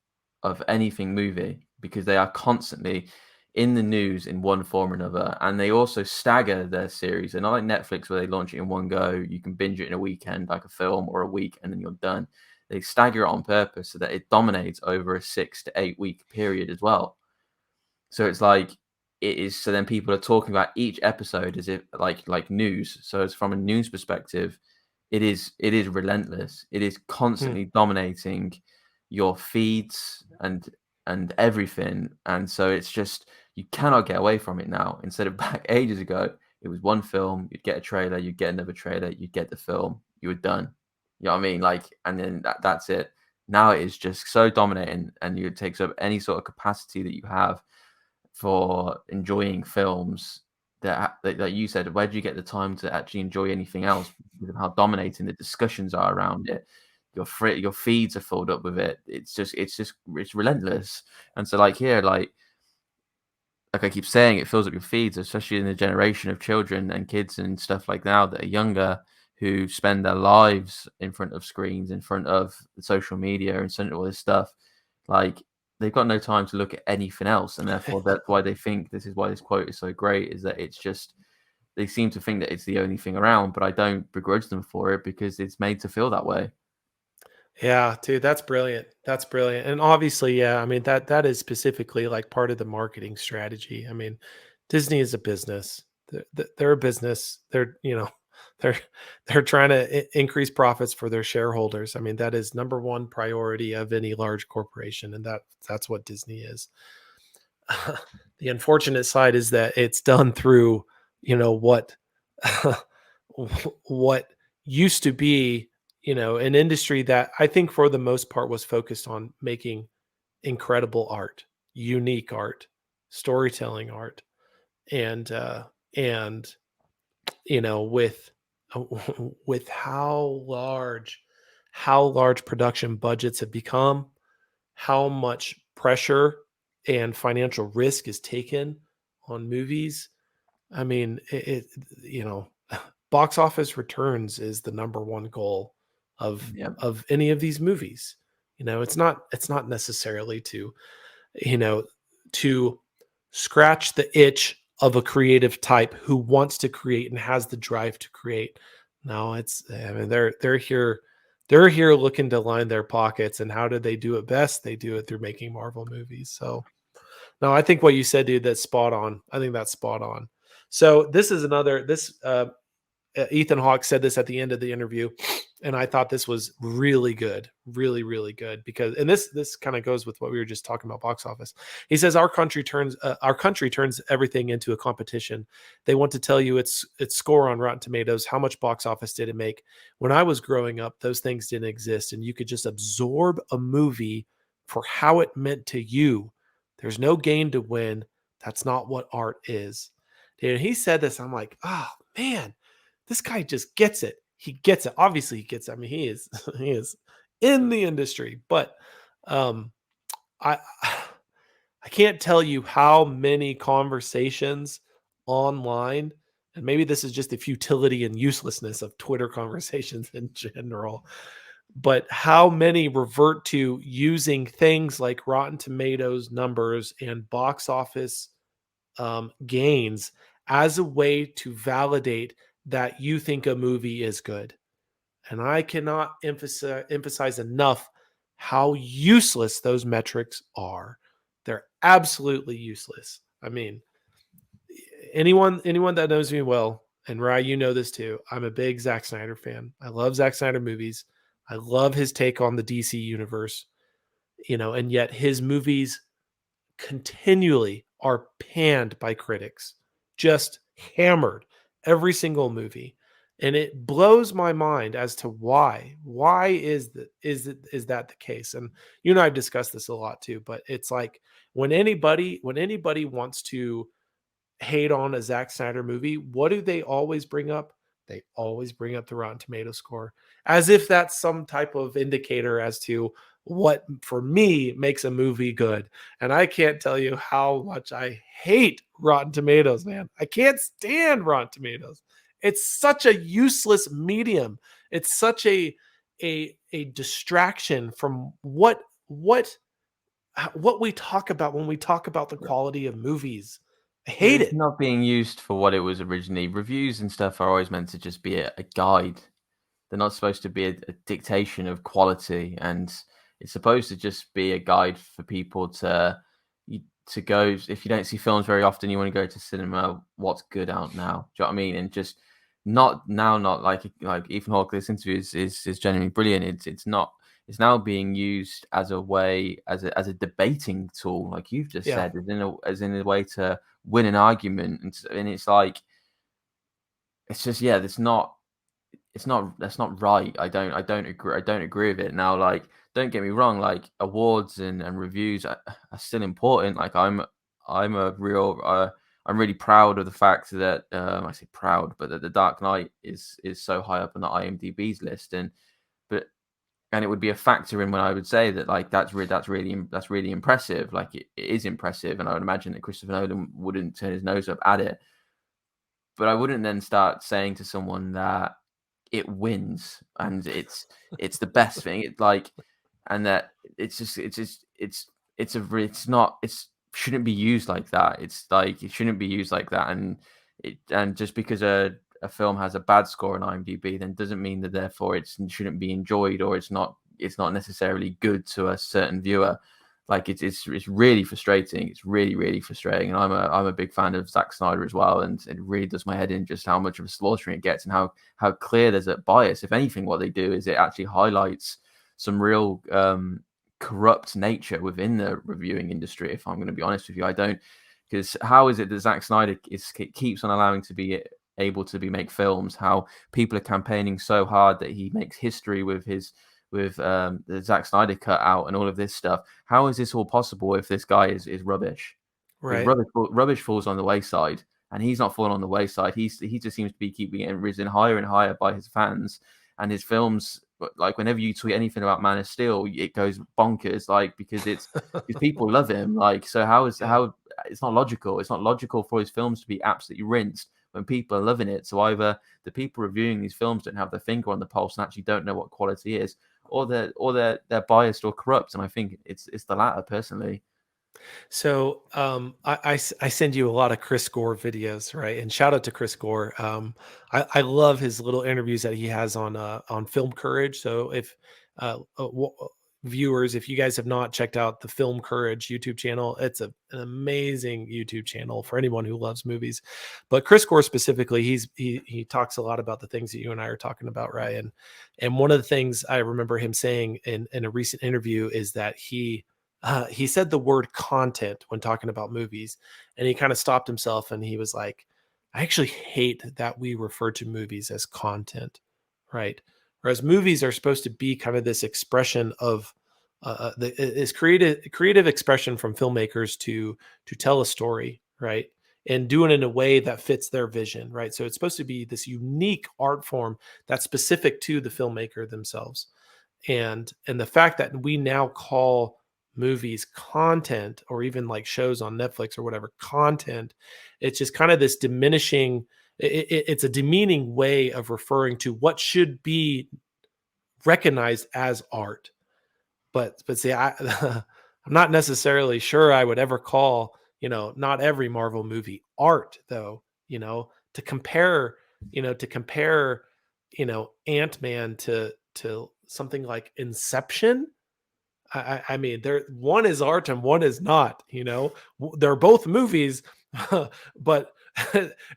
anything movie because they are constantly in the news in one form or another, and they also stagger their series. They're not like Netflix where they launch it in one go. You can binge it in a weekend, like a film, or a week, and then you're done. They stagger it on purpose so that it dominates over a 6 to 8 week period as well. So it's like it is. So then people are talking about each episode as if like news. So it's from a news perspective, it is relentless. It is Hmm. constantly dominating your feeds and everything. And so it's just you cannot get away from it now. Instead of back ages ago, it was one film. You'd get a trailer. You'd get another trailer. You'd get the film. You were done. You know what I mean? Like, and then that's it. Now it is just so dominating, and it takes up any sort of capacity that you have for enjoying films that you said, where do you get the time to actually enjoy anything else because of how dominating the discussions are around it? Your feeds are filled up with it. It's relentless. And so like here, like I keep saying, it fills up your feeds, especially in the generation of children and kids and stuff like now that are younger, who spend their lives in front of screens, in front of social media, and front of all this stuff. Like they've got no time to look at anything else, and therefore that's why they think this is why this quote is so great. Is that it's just they seem to think that it's the only thing around, but I don't begrudge them for it because it's made to feel that way. Yeah, dude, that's brilliant. That's brilliant. And obviously, yeah, I mean that is specifically like part of the marketing strategy. I mean, Disney is a business. They're a business. They're, they're they're trying to increase profits for their shareholders. I mean, that is number one priority of any large corporation, and that's what Disney is. The unfortunate side is that it's done through, what what used to be, an industry that I think for the most part was focused on making incredible art, unique art, storytelling art, and and with with how large production budgets have become, how much pressure and financial risk is taken on movies. I mean, box office returns is the number one goal of Yeah, any of these movies. It's not necessarily you know, to scratch the itch of a creative type who wants to create and has the drive to create. No, I mean, they're here looking to line their pockets. And how do they do it best? They do it through making Marvel movies. So no, I think what you said, dude, that's spot on. I think that's spot on. So this is another this Ethan Hawke said this at the end of the interview, and I thought this was really good, really, really good, because and this kind of goes with what we were just talking about box office. He says our country turns everything into a competition. They want to tell you its score on Rotten Tomatoes, how much box office did it make. When I was growing up, those things didn't exist, and you could just absorb a movie for how it meant to you. There's no gain to win. That's not what art is. Dude, he said this. I'm like, oh man, this guy just gets it. He gets it. Obviously, he gets it. I mean, he is he is in the industry, but um, I I can't tell you how many conversations online, and maybe this is just the futility and uselessness of Twitter conversations in general, but how many revert to using things like Rotten Tomatoes numbers and box office gains as a way to validate that you think a movie is good. And I cannot emphasize enough how useless those metrics are. They're absolutely useless. I mean, anyone that knows me well, and Rye, you know this too. I'm a big Zack Snyder fan. I love Zack Snyder movies. I love his take on the DC universe, and yet his movies continually are panned by critics, just hammered every single movie. And it blows my mind as to why. Why is that the case? And you and I have discussed this a lot too, but it's like when anybody wants to hate on a Zack Snyder movie, what do they always bring up? They always bring up the Rotten Tomato score, as if that's some type of indicator as to what, for me, makes a movie good. And I can't tell you how much I hate Rotten Tomatoes, man. I can't stand Rotten Tomatoes. It's such a useless medium. It's such a distraction from what we talk about when we talk about the quality of movies. I hate it's it. not being used for what it was originally. Reviews and stuff are always meant to just be a guide. They're not supposed to be a dictation of quality, and it's supposed to just be a guide for people to go. If you don't see films very often, you want to go to cinema. What's good out now? Do you know what I mean? And just not like Ethan Hawke. This interview is genuinely brilliant. It's not. It's now being used as a way as a debating tool, like you've just Yeah. said, as in a way to win an argument, and it's like it's just yeah, that's not right. I don't agree with it. Now, like, don't get me wrong, like awards and reviews are still important. Like I'm a real I'm really proud of the fact that I say proud, but that The Dark Knight is so high up on the IMDb's list, but and it would be a factor in when I would say that like that's really impressive. Like it is impressive, and I would imagine that Christopher Nolan wouldn't turn his nose up at it. But I wouldn't then start saying to someone that it wins and it's the best thing. It like and that it's not it's shouldn't be used like that. It's like it shouldn't be used like that. And just because a film has a bad score on IMDb, then doesn't mean that therefore it shouldn't be enjoyed or it's not it's not necessarily good to a certain viewer. Like it's really frustrating. It's really frustrating. And I'm a big fan of Zack Snyder as well, and it really does my head in just how much of a slaughtering it gets, and how clear there's a bias. If anything, what they do is it actually highlights some real corrupt nature within the reviewing industry. If I'm going to be honest with you, I don't, because how is it that Zack Snyder keeps on allowing to be able to make films? How people are campaigning so hard that he makes history with the Zack Snyder cut out and all of this stuff. How is this all possible if this guy is rubbish? Because Right. rubbish falls on the wayside, and he's not falling on the wayside. He just seems to be keeping it risen higher and higher by his fans, and his films. Like whenever you tweet anything about Man of Steel, it goes bonkers. Like because because people love him. Like so, Yeah. how it's not logical. It's not logical for his films to be absolutely rinsed when people are loving it. So either the people reviewing these films don't have their finger on the pulse and actually don't know what quality is, or they're biased or corrupt. And I think it's the latter personally. So I send you a lot of Chris Gore videos, right? And shout out to Chris Gore. I love his little interviews that he has on Film Courage. So if viewers, if you guys have not checked out the Film Courage YouTube channel, it's an amazing YouTube channel for anyone who loves movies. But Chris Gore specifically, he talks a lot about the things that you and I are talking about, right? And one of the things I remember him saying in a recent interview is that he said the word content when talking about movies, and he kind of stopped himself and he was like, I actually hate that we refer to movies as content, right? Whereas movies are supposed to be kind of this expression of is creative expression from filmmakers to tell a story, right? And do it in a way that fits their vision, right? So it's supposed to be this unique art form that's specific to the filmmaker themselves. And the fact that we now call movies content, or even like shows on Netflix or whatever content, it's just kind of this diminishing, it's a demeaning way of referring to what should be recognized as art. But see, I'm not necessarily sure I would ever call, not every Marvel movie art, though. To compare, to compare, Ant-Man to something like Inception. I mean, there, one is art and one is not. They're both movies, but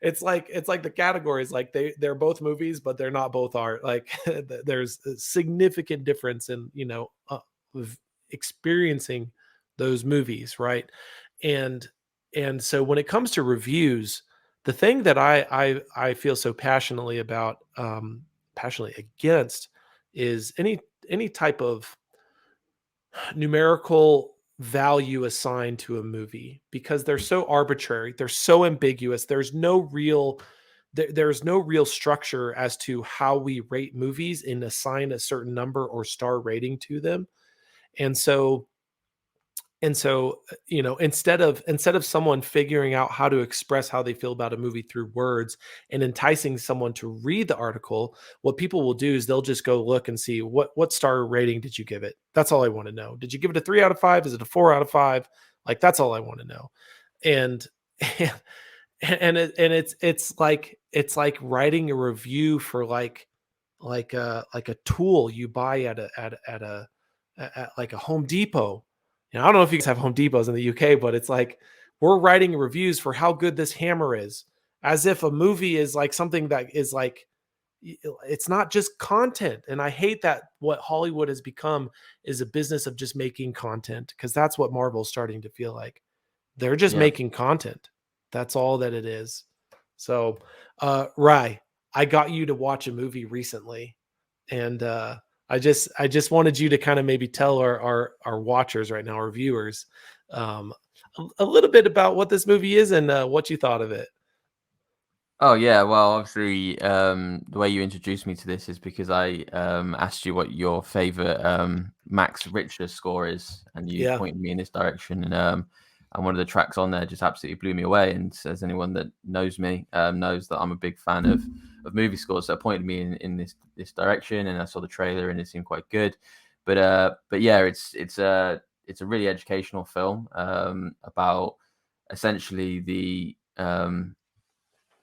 it's like the categories, like they're both movies, but they're not both art. Like there's a significant difference in experiencing those movies, right? And so when it comes to reviews, the thing that I feel so passionately about, passionately against, is any type of numerical value assigned to a movie, because they're so arbitrary, they're so ambiguous. There's no real structure as to how we rate movies and assign a certain number or star rating to them. And so instead of someone figuring out how to express how they feel about a movie through words and enticing someone to read the article, what people will do is they'll just go look and see what star rating did you give it. That's all I want to know. Did you give it a 3 out of 5? Is it a 4 out of 5? Like, that's all I want to know. And it's like writing a review for like a tool you buy at like a Home Depot. I don't know if you guys have Home Depots in the UK, but it's like we're writing reviews for how good this hammer is, as if a movie is like something that is like, it's not just content. And I hate that what Hollywood has become is a business of just making content, because that's what Marvel's starting to feel like. They're just Yeah. making content. That's all that it is. So, Rye, I got you to watch a movie recently, and I just wanted you to kind of maybe tell our watchers right now, our viewers, a little bit about what this movie is and what you thought of it. Oh yeah, well, obviously, the way you introduced me to this is because I asked you what your favorite Max Richter score is, and you Yeah. pointed me in this direction, and one of the tracks on there just absolutely blew me away. And as anyone that knows me knows that I'm a big fan of movie scores, so it pointed me in this direction, and I saw the trailer and it seemed quite good. But yeah, it's a really educational film about essentially the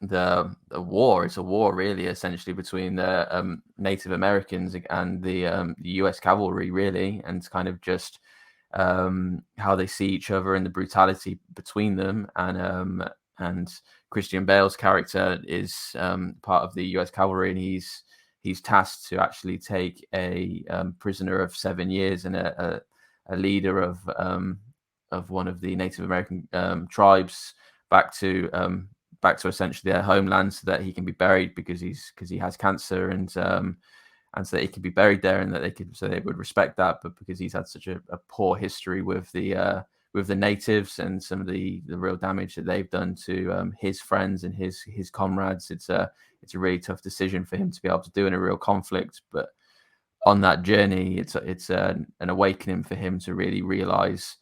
the war. It's a war, really, essentially between the Native Americans and the U.S. cavalry, really, and kind of just how they see each other and the brutality between them. And Christian Bale's character is part of the U.S. cavalry, and he's tasked to actually take a prisoner of 7 years and a leader of one of the Native American tribes back to essentially their homeland, so that he can be buried because he has cancer, and so that he could be buried there, and that they would respect that. But because he's had such a poor history with the natives and some of the real damage that they've done to his friends and his comrades, it's a really tough decision for him to be able to do in a real conflict. But on that journey, it's an awakening for him to really realize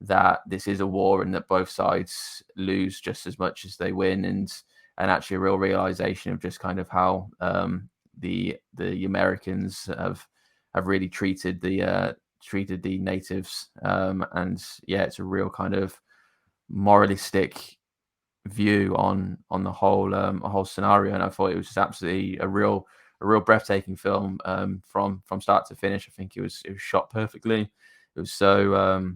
that this is a war and that both sides lose just as much as they win, and actually a real realization of just kind of how the Americans have really treated the natives, and yeah, it's a real kind of moralistic view on the whole scenario. And I thought it was just absolutely a real breathtaking film, from start to finish. I think it was shot perfectly. It was so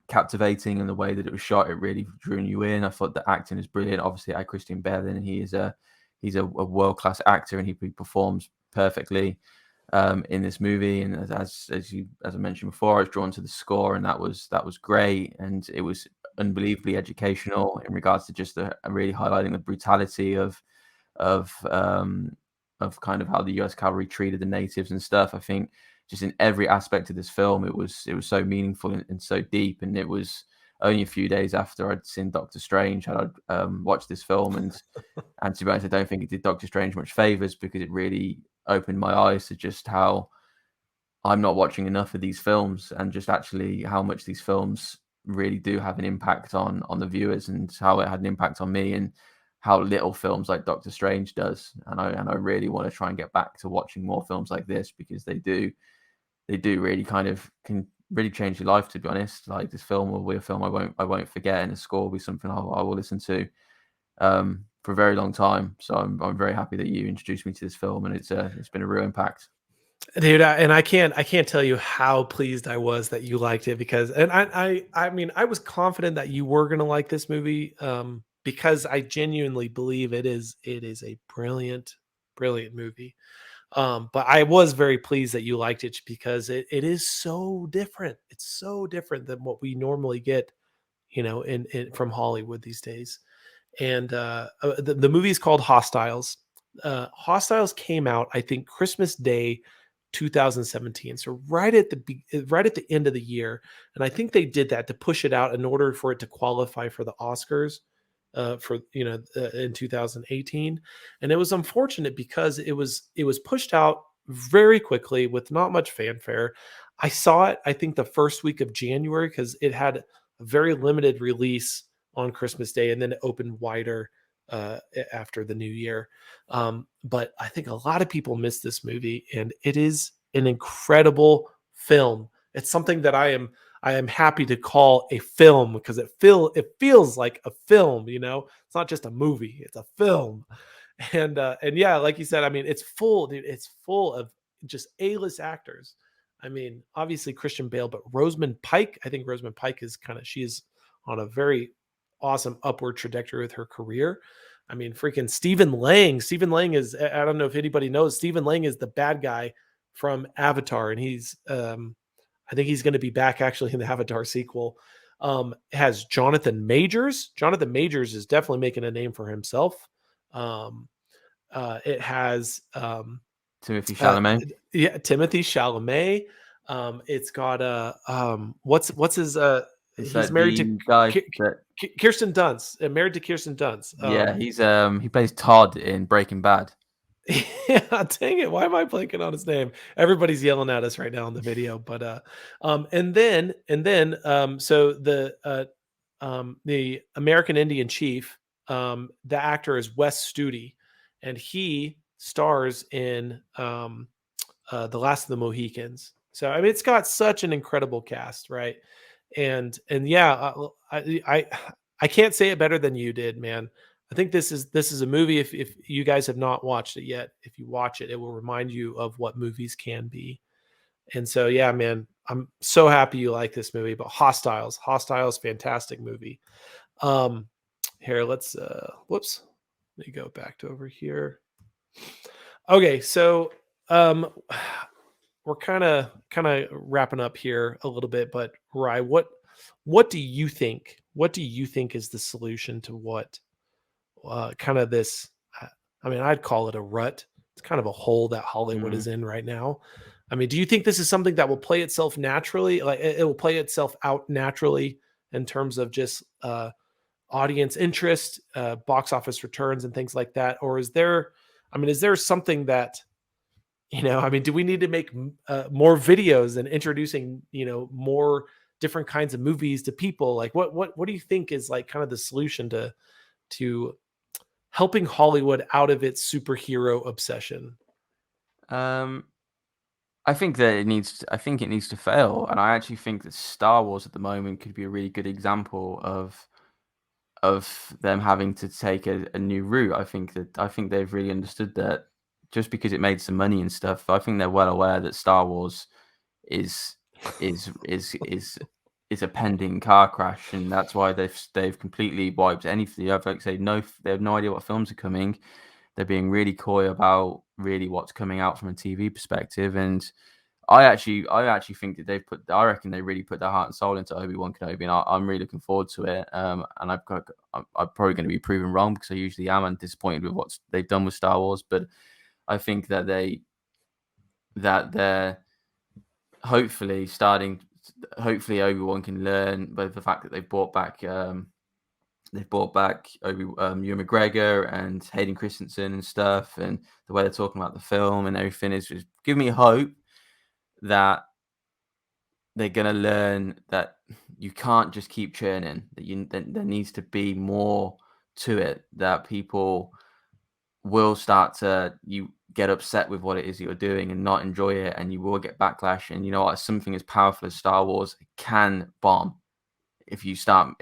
captivating, and the way that it was shot, it really drew you in. I thought the acting is brilliant. Obviously, I had Christian Bale in, and he's a world-class actor, and he performs perfectly in this movie. And as I mentioned before, I was drawn to the score, and that was great, and it was unbelievably educational in regards to just really highlighting the brutality of kind of how the US cavalry treated the natives and stuff. I think just in every aspect of this film, it was so meaningful and so deep. And it was only a few days after I'd seen Doctor Strange had I watched this film, and to be honest, I don't think it did Doctor Strange much favors, because it really opened my eyes to just how I'm not watching enough of these films, and just actually how much these films really do have an impact on the viewers, and how it had an impact on me, and how little films like Doctor Strange does. And I really want to try and get back to watching more films like this, because they do really kind of can really change your life, to be honest. Like, this film will be a film I won't forget, and a score will be something I will listen to for a very long time. So I'm very happy that you introduced me to this film, and it's been a real impact. Dude, I can't tell you how pleased I was that you liked it, because, and I mean, I was confident that you were gonna like this movie, because I genuinely believe it is a brilliant movie. But I was very pleased that you liked it, because it is so different. It's so different than what we normally get, in from Hollywood these days. And the movie is called Hostiles. Hostiles came out, I think, Christmas Day 2017, so right at the end of the year. And I think they did that to push it out in order for it to qualify for the Oscars, in 2018. And it was unfortunate, because it was pushed out very quickly with not much fanfare. I saw it, I think, the first week of January, because it had a very limited release on Christmas Day, and then it opened wider after the new year. But I think a lot of people missed this movie, and it is an incredible film. It's something that I am happy to call a film, because it feels like a film. It's not just a movie; it's a film. And yeah, like you said, I mean, it's full, dude. It's full of just A-list actors. I mean, obviously Christian Bale, but Rosamund Pike. I think Rosamund Pike she is on a very awesome upward trajectory with her career. I mean, freaking Stephen Lang. Stephen Lang is, I don't know if anybody knows, Stephen Lang is the bad guy from Avatar, and he's I think he's going to be back actually in the Avatar sequel. It has Jonathan Majors. Jonathan Majors is definitely making a name for himself. It has Timothy uh, Chalamet. yeah, Timothy Chalamet. It's got what's his Is he's that married to the guy that? Kirsten Dunst. Married to Kirsten Dunst. Yeah, he plays Todd in Breaking Bad. Yeah, dang it. Why am I blanking on his name? Everybody's yelling at us right now in the video. But so the American Indian chief, the actor is Wes Studi, and he stars in The Last of the Mohicans. So I mean, it's got such an incredible cast, right? And yeah, I can't say it better than you did, man. I think this is a movie. If you guys have not watched it yet, if you watch it, it will remind you of what movies can be. And so, yeah, man, I'm so happy you like this movie. But Hostiles, fantastic movie. Um, Here, let's whoops, let me go back to over here. Okay, so um, we're kind of wrapping up here a little bit, but Rye, what do you think? What do you think is the solution to what kind of this? I mean, I'd call it a rut. It's kind of a hole that Hollywood Mm. is in right now. I mean, do you think this is something that will play itself naturally? Like it will play itself out naturally in terms of just audience interest, box office returns, and things like that? Or is there? I mean, is there something that I mean, do we need to make more videos and introducing more different kinds of movies to people? Like, what do you think is like kind of the solution to helping Hollywood out of its superhero obsession? Um, I think that I think it needs to fail, and I actually think that Star Wars at the moment could be a really good example of them having to take a new route. I think they've really understood that just because it made some money and stuff. I think they're well aware that Star Wars is is is is is a pending car crash, and that's why they've completely wiped anything. I've like say no, they have no idea what films are coming. They're being really coy about really what's coming out from a TV perspective, and I actually think that I reckon they really put their heart and soul into Obi-Wan Kenobi, and I'm really looking forward to it. And I'm probably going to be proven wrong because I usually am. I'm disappointed with what they've done with Star Wars, but I think that they're hopefully starting. Hopefully, Obi-Wan can learn both the fact that they've brought back Ewan McGregor and Hayden Christensen and stuff, and the way they're talking about the film and everything is just giving me hope that they're gonna learn that you can't just keep churning. That there needs to be more to it. That people will start to you get upset with what it is you're doing and not enjoy it, and you will get backlash. And you know what? Something as powerful as Star Wars can bomb if you start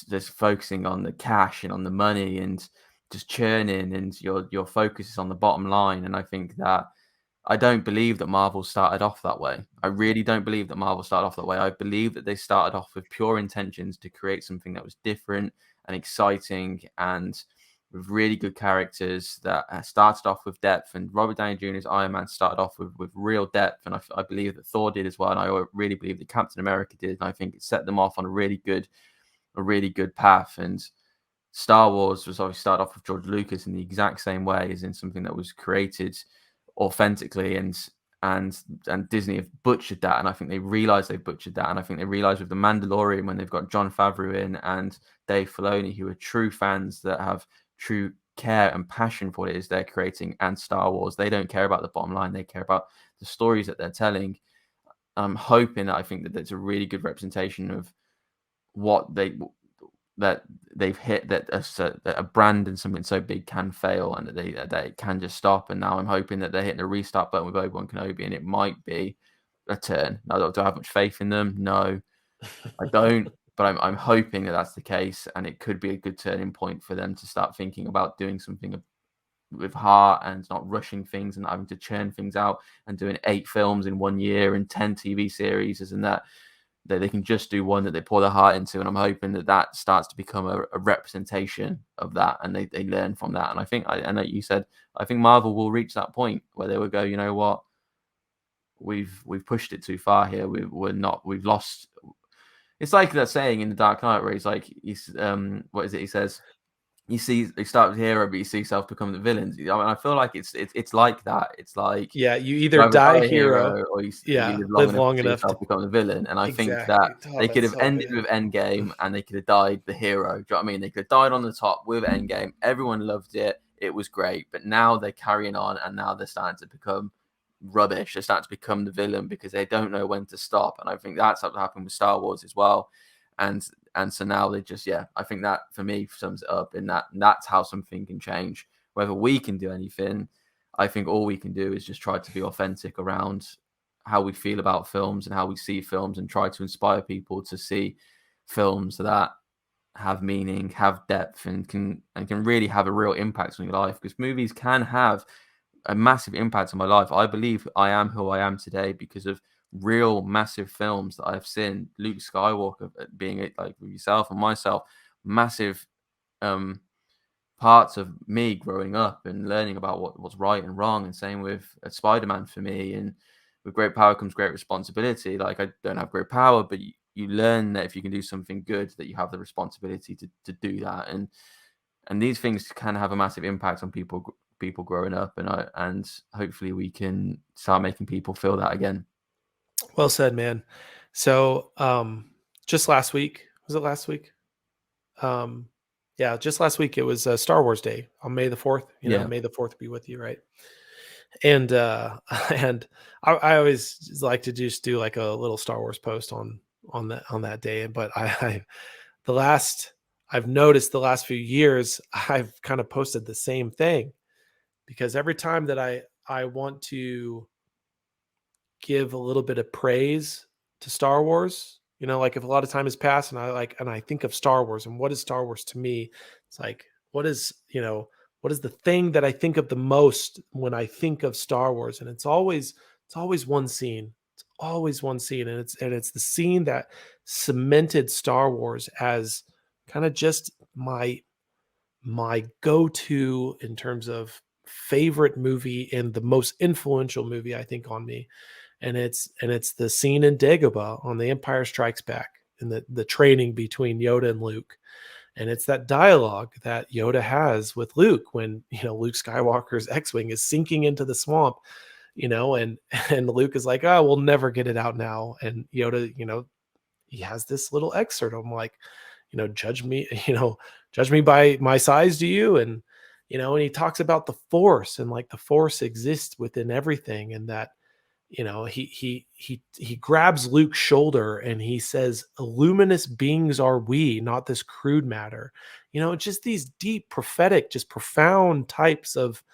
just focusing on the cash and on the money and just churning, and your focus is on the bottom line. And I think that I don't believe that Marvel started off that way. I really don't believe that Marvel started off that way. I believe that they started off with pure intentions to create something that was different and exciting and with really good characters that started off with depth. And Robert Downey Jr.'s Iron Man started off with real depth. And I believe that Thor did as well. And I really believe that Captain America did. And I think it set them off on a really good path. And Star Wars was obviously started off with George Lucas in the exact same way, as in something that was created authentically, and Disney have butchered that, and I think they realize they've butchered that, and I think they realize with the Mandalorian, when they've got Jon Favreau in and Dave Filoni, who are true fans that have true care and passion for what it is they're creating, and Star Wars, they don't care about the bottom line, they care about the stories that they're telling. I'm hoping that I think that that's a really good representation of what that they've hit, that a brand and something so big can fail, and that it can just stop. And now I'm hoping that they're hitting the restart button with Obi-Wan Kenobi, and it might be a turn. Now, do I have much faith in them? No, I don't. But I'm hoping that that's the case, and it could be a good turning point for them to start thinking about doing something with heart and not rushing things and not having to churn things out and doing 8 films in 1 year and 10 TV series, and that they can just do one that they pour their heart into. And I'm hoping that that starts to become a representation of that, and they learn from that. And I think, I know you said, I think Marvel will reach that point where they will go, you know what, we've pushed it too far here. We've lost. It's like that saying in The Dark Knight where what is it? He says, you start with the hero, but you see yourself become the villains. I mean, I feel like it's like that. It's like Yeah, you you either either die die a a hero, hero or you yeah, live long live enough to long see enough yourself to become the villain. And I think that exactly. Oh, they could that's have so ended good. with Endgame, and they could have died the hero. Do you know what I mean? They could have died on the top with Endgame. Everyone loved it. It was great. But now they're carrying on, and now they're starting to become rubbish. They're starting to become the villain because they don't know when to stop. And I think that's what happened with Star Wars as well. And so now they just, yeah, I think that for me sums it up in that's how something can change. Whether we can do anything, I think all we can do is just try to be authentic around how we feel about films and how we see films, and try to inspire people to see films that have meaning, have depth, and can really have a real impact on your life. Because movies can have a massive impact on my life. I believe I am who I am today because of real massive films that I've seen. Luke Skywalker being it, like with yourself and myself, massive um parts of me growing up and learning about what's right and wrong. And same with Spider-Man for me. And with great power comes great responsibility. Like, I don't have great power, but you learn that if you can do something good, that you have the responsibility to do that. And these things can have a massive impact on people growing up. And hopefully we can start making people feel that again. Well said, man. So, just last week, was it last week? Um, yeah, just last week it was Star Wars Day on May the 4th. Yeah. May the 4th be with you, right? And and I always just like to just do like a little Star Wars post on that day. But I the last I've noticed the last few years I've kind of posted the same thing, because every time that I want to give a little bit of praise to Star Wars, like if a lot of time has passed and I think of Star Wars and what is Star Wars to me, it's like, what is the thing that I think of the most when I think of Star Wars? And it's always one scene. It's always one scene. And it's the scene that cemented Star Wars as kind of just my go-to in terms of favorite movie and the most influential movie, I think, on me. And it's the scene in Dagobah on The Empire Strikes Back, and the training between Yoda and Luke. And it's that dialogue that Yoda has with Luke when, Luke Skywalker's X-Wing is sinking into the swamp, and and Luke is like, "Oh, we'll never get it out now." And Yoda, he has this little excerpt. I'm like, judge me, judge me by my size, do you? And and he talks about the Force, and like the Force exists within everything, and that he grabs Luke's shoulder and he says, "Luminous beings are we, not this crude matter." Just these deep, prophetic, just profound types of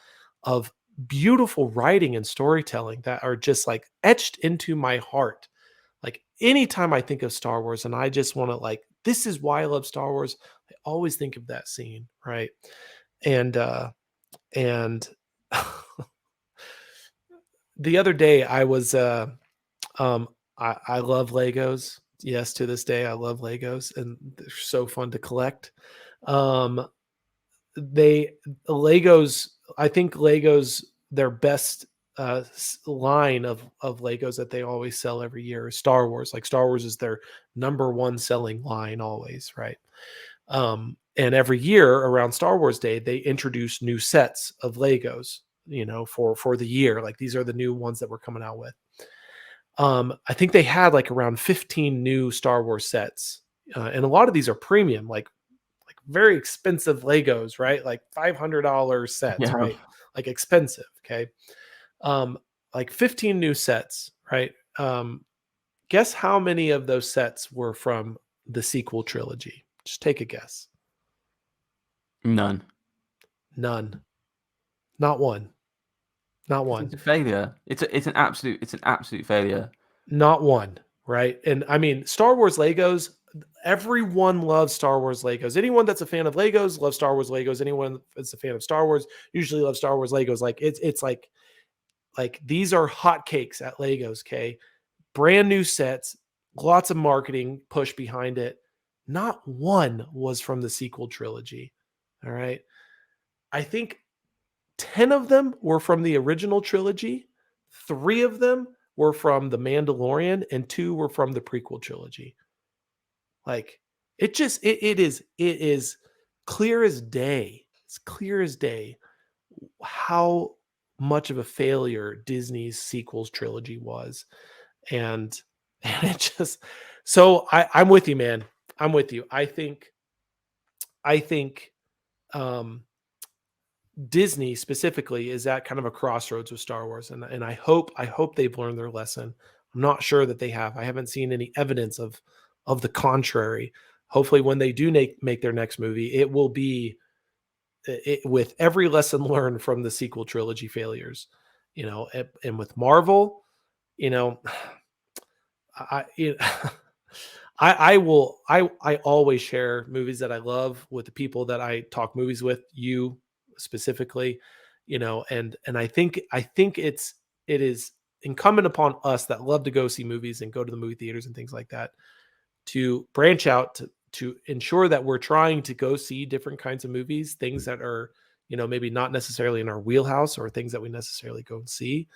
beautiful writing and storytelling that are just like etched into my heart. Like anytime I think of Star Wars and I just want to, like, this is why I love Star Wars, I always think of that scene, right? And the other day I was um I love Legos. Yes, to this day I love Legos, and they're so fun to collect. Um they Legos, I think Legos, their best line of Legos that they always sell every year is Star Wars. Like Star Wars is their number one selling line always, right? And every year around Star Wars Day, they introduce new sets of Legos, for the year. Like these are the new ones that we're coming out with. I think they had like around 15 new Star Wars sets, and a lot of these are premium, like very expensive Legos, right? Like $500 sets, Yeah. right? Like expensive. Okay, like 15 new sets, right? Guess how many of those sets were from the sequel trilogy? Just take a guess. None. None. Not one. Not Because one. it's a failure. It's an absolute failure. Not one, right? And I mean, Star Wars Legos, everyone loves Star Wars Legos. Anyone that's a fan of Legos loves Star Wars Legos. Anyone that's a fan of Star Wars usually loves Star Wars Legos. Like it's like these are hotcakes at Legos, okay? Brand new sets, lots of marketing push behind it. Not one was from the sequel trilogy. All right. I think 10 of them were from the original trilogy. 3 of them were from The Mandalorian, and 2 were from the prequel trilogy. Like it is clear as day. It's clear as day how much of a failure Disney's sequels trilogy was. And and it just, so I'm with you, man. I'm with you. I think um Disney specifically is at kind of a crossroads with Star Wars, and I hope they've learned their lesson. I'm not sure that they have. I haven't seen any evidence of the contrary. Hopefully, when they do make their next movie, it will be with every lesson learned from the sequel trilogy failures. And with Marvel, you know, I I always share movies that I love with the people that I talk movies with, you specifically, and I think it is incumbent upon us that love to go see movies and go to the movie theaters and things like that to branch out to ensure that we're trying to go see different kinds of movies, things that are, maybe not necessarily in our wheelhouse or things that we necessarily go and see.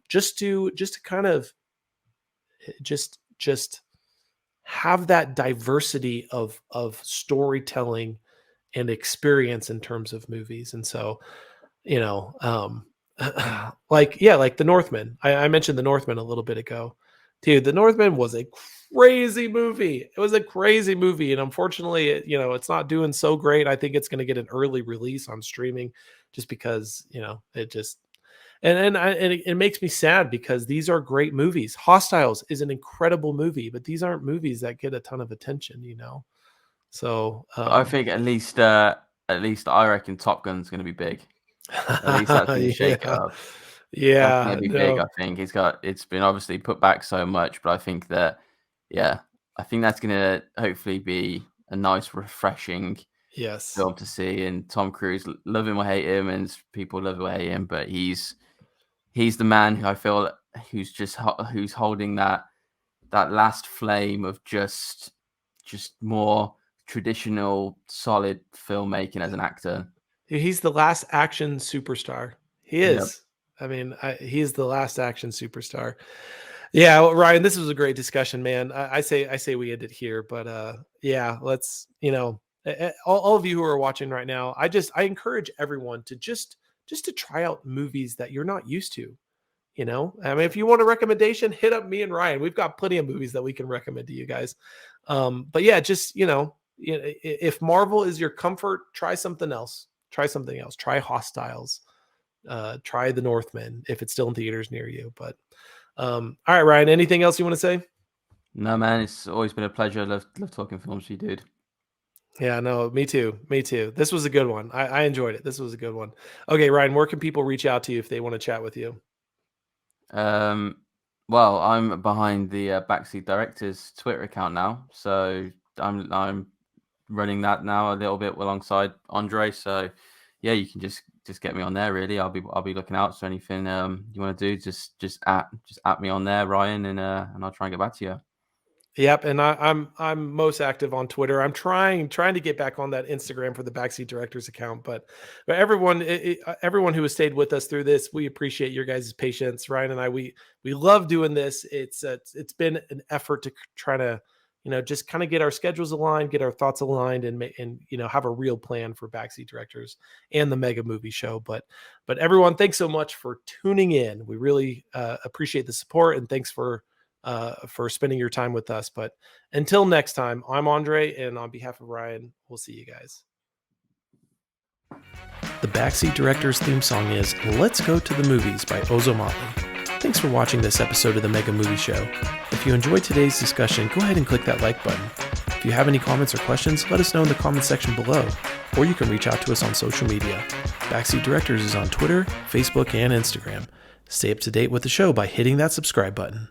Just to kind of just have that diversity of storytelling and experience in terms of movies. And so, you know, um, like the Northman. I mentioned the Northman a little bit ago. Dude, the Northman was a crazy movie. It was a crazy movie, and unfortunately, it's not doing so great. I think it's going to get an early release on streaming, just because it just and it makes me sad because these are great movies. Hostiles is an incredible movie, but these aren't movies that get a ton of attention. So But I think at least I reckon Top Gun's going to be big. At least that's going to shake it yeah, up. That's going yeah, to be big. I no, think it's been obviously put back so much, but I think that yeah, I think that's going to hopefully be a nice, refreshing yes. film to see. And Tom Cruise, love him or hate him, and people love him or hate him, but he's the man who I feel who's holding that last flame of just more traditional, solid filmmaking as an actor. He's the last action superstar. He Yep. is. I mean, he's the last action superstar. Yeah, well, Ryan, this was a great discussion, man. I say we end it here, but yeah, let's all of you who are watching right now, I encourage everyone to just to try out movies that you're not used to. I mean, if you want a recommendation, hit up me and Ryan. We've got plenty of movies that we can recommend to you guys. But yeah, just if Marvel is your comfort, try something else. Try something else. Try Hostiles. Try The Northman if it's still in theaters near you. But all right, Ryan, anything else you want to say? No, man, it's always been a pleasure. Love talking films with you, dude. Yeah, no, me too. Me too. This was a good one. I enjoyed it. This was a good one. Okay, Ryan, where can people reach out to you if they want to chat with you? Um, well, I'm behind the Backseat Directors Twitter account now, so I'm running that now a little bit alongside Andre. So yeah, you can just get me on there. Really, I'll be looking out. So anything you want to do, just at me on there, Ryan, and I'll try and get back to you. Yep, and I'm most active on Twitter. I'm trying to get back on that Instagram for the Backseat Directors account, but everyone who has stayed with us through this, we appreciate your guys' patience. Ryan and I, we love doing this. It's been an effort to try to just kind of get our schedules aligned, get our thoughts aligned, and have a real plan for Backseat Directors and the Mega Movie Show. But everyone, thanks so much for tuning in. We really appreciate the support, and thanks for spending your time with us. But until next time, I'm Andre, and on behalf of Ryan, we'll see you guys. The Backseat Directors theme song is Let's Go to the Movies by Ozomatli. Thanks for watching this episode of the Mega Movie Show. If you enjoyed today's discussion, go ahead and click that like button. If you have any comments or questions, let us know in the comment section below, or you can reach out to us on social media. Backseat Directors is on Twitter, Facebook, and Instagram. Stay up to date with the show by hitting that subscribe button.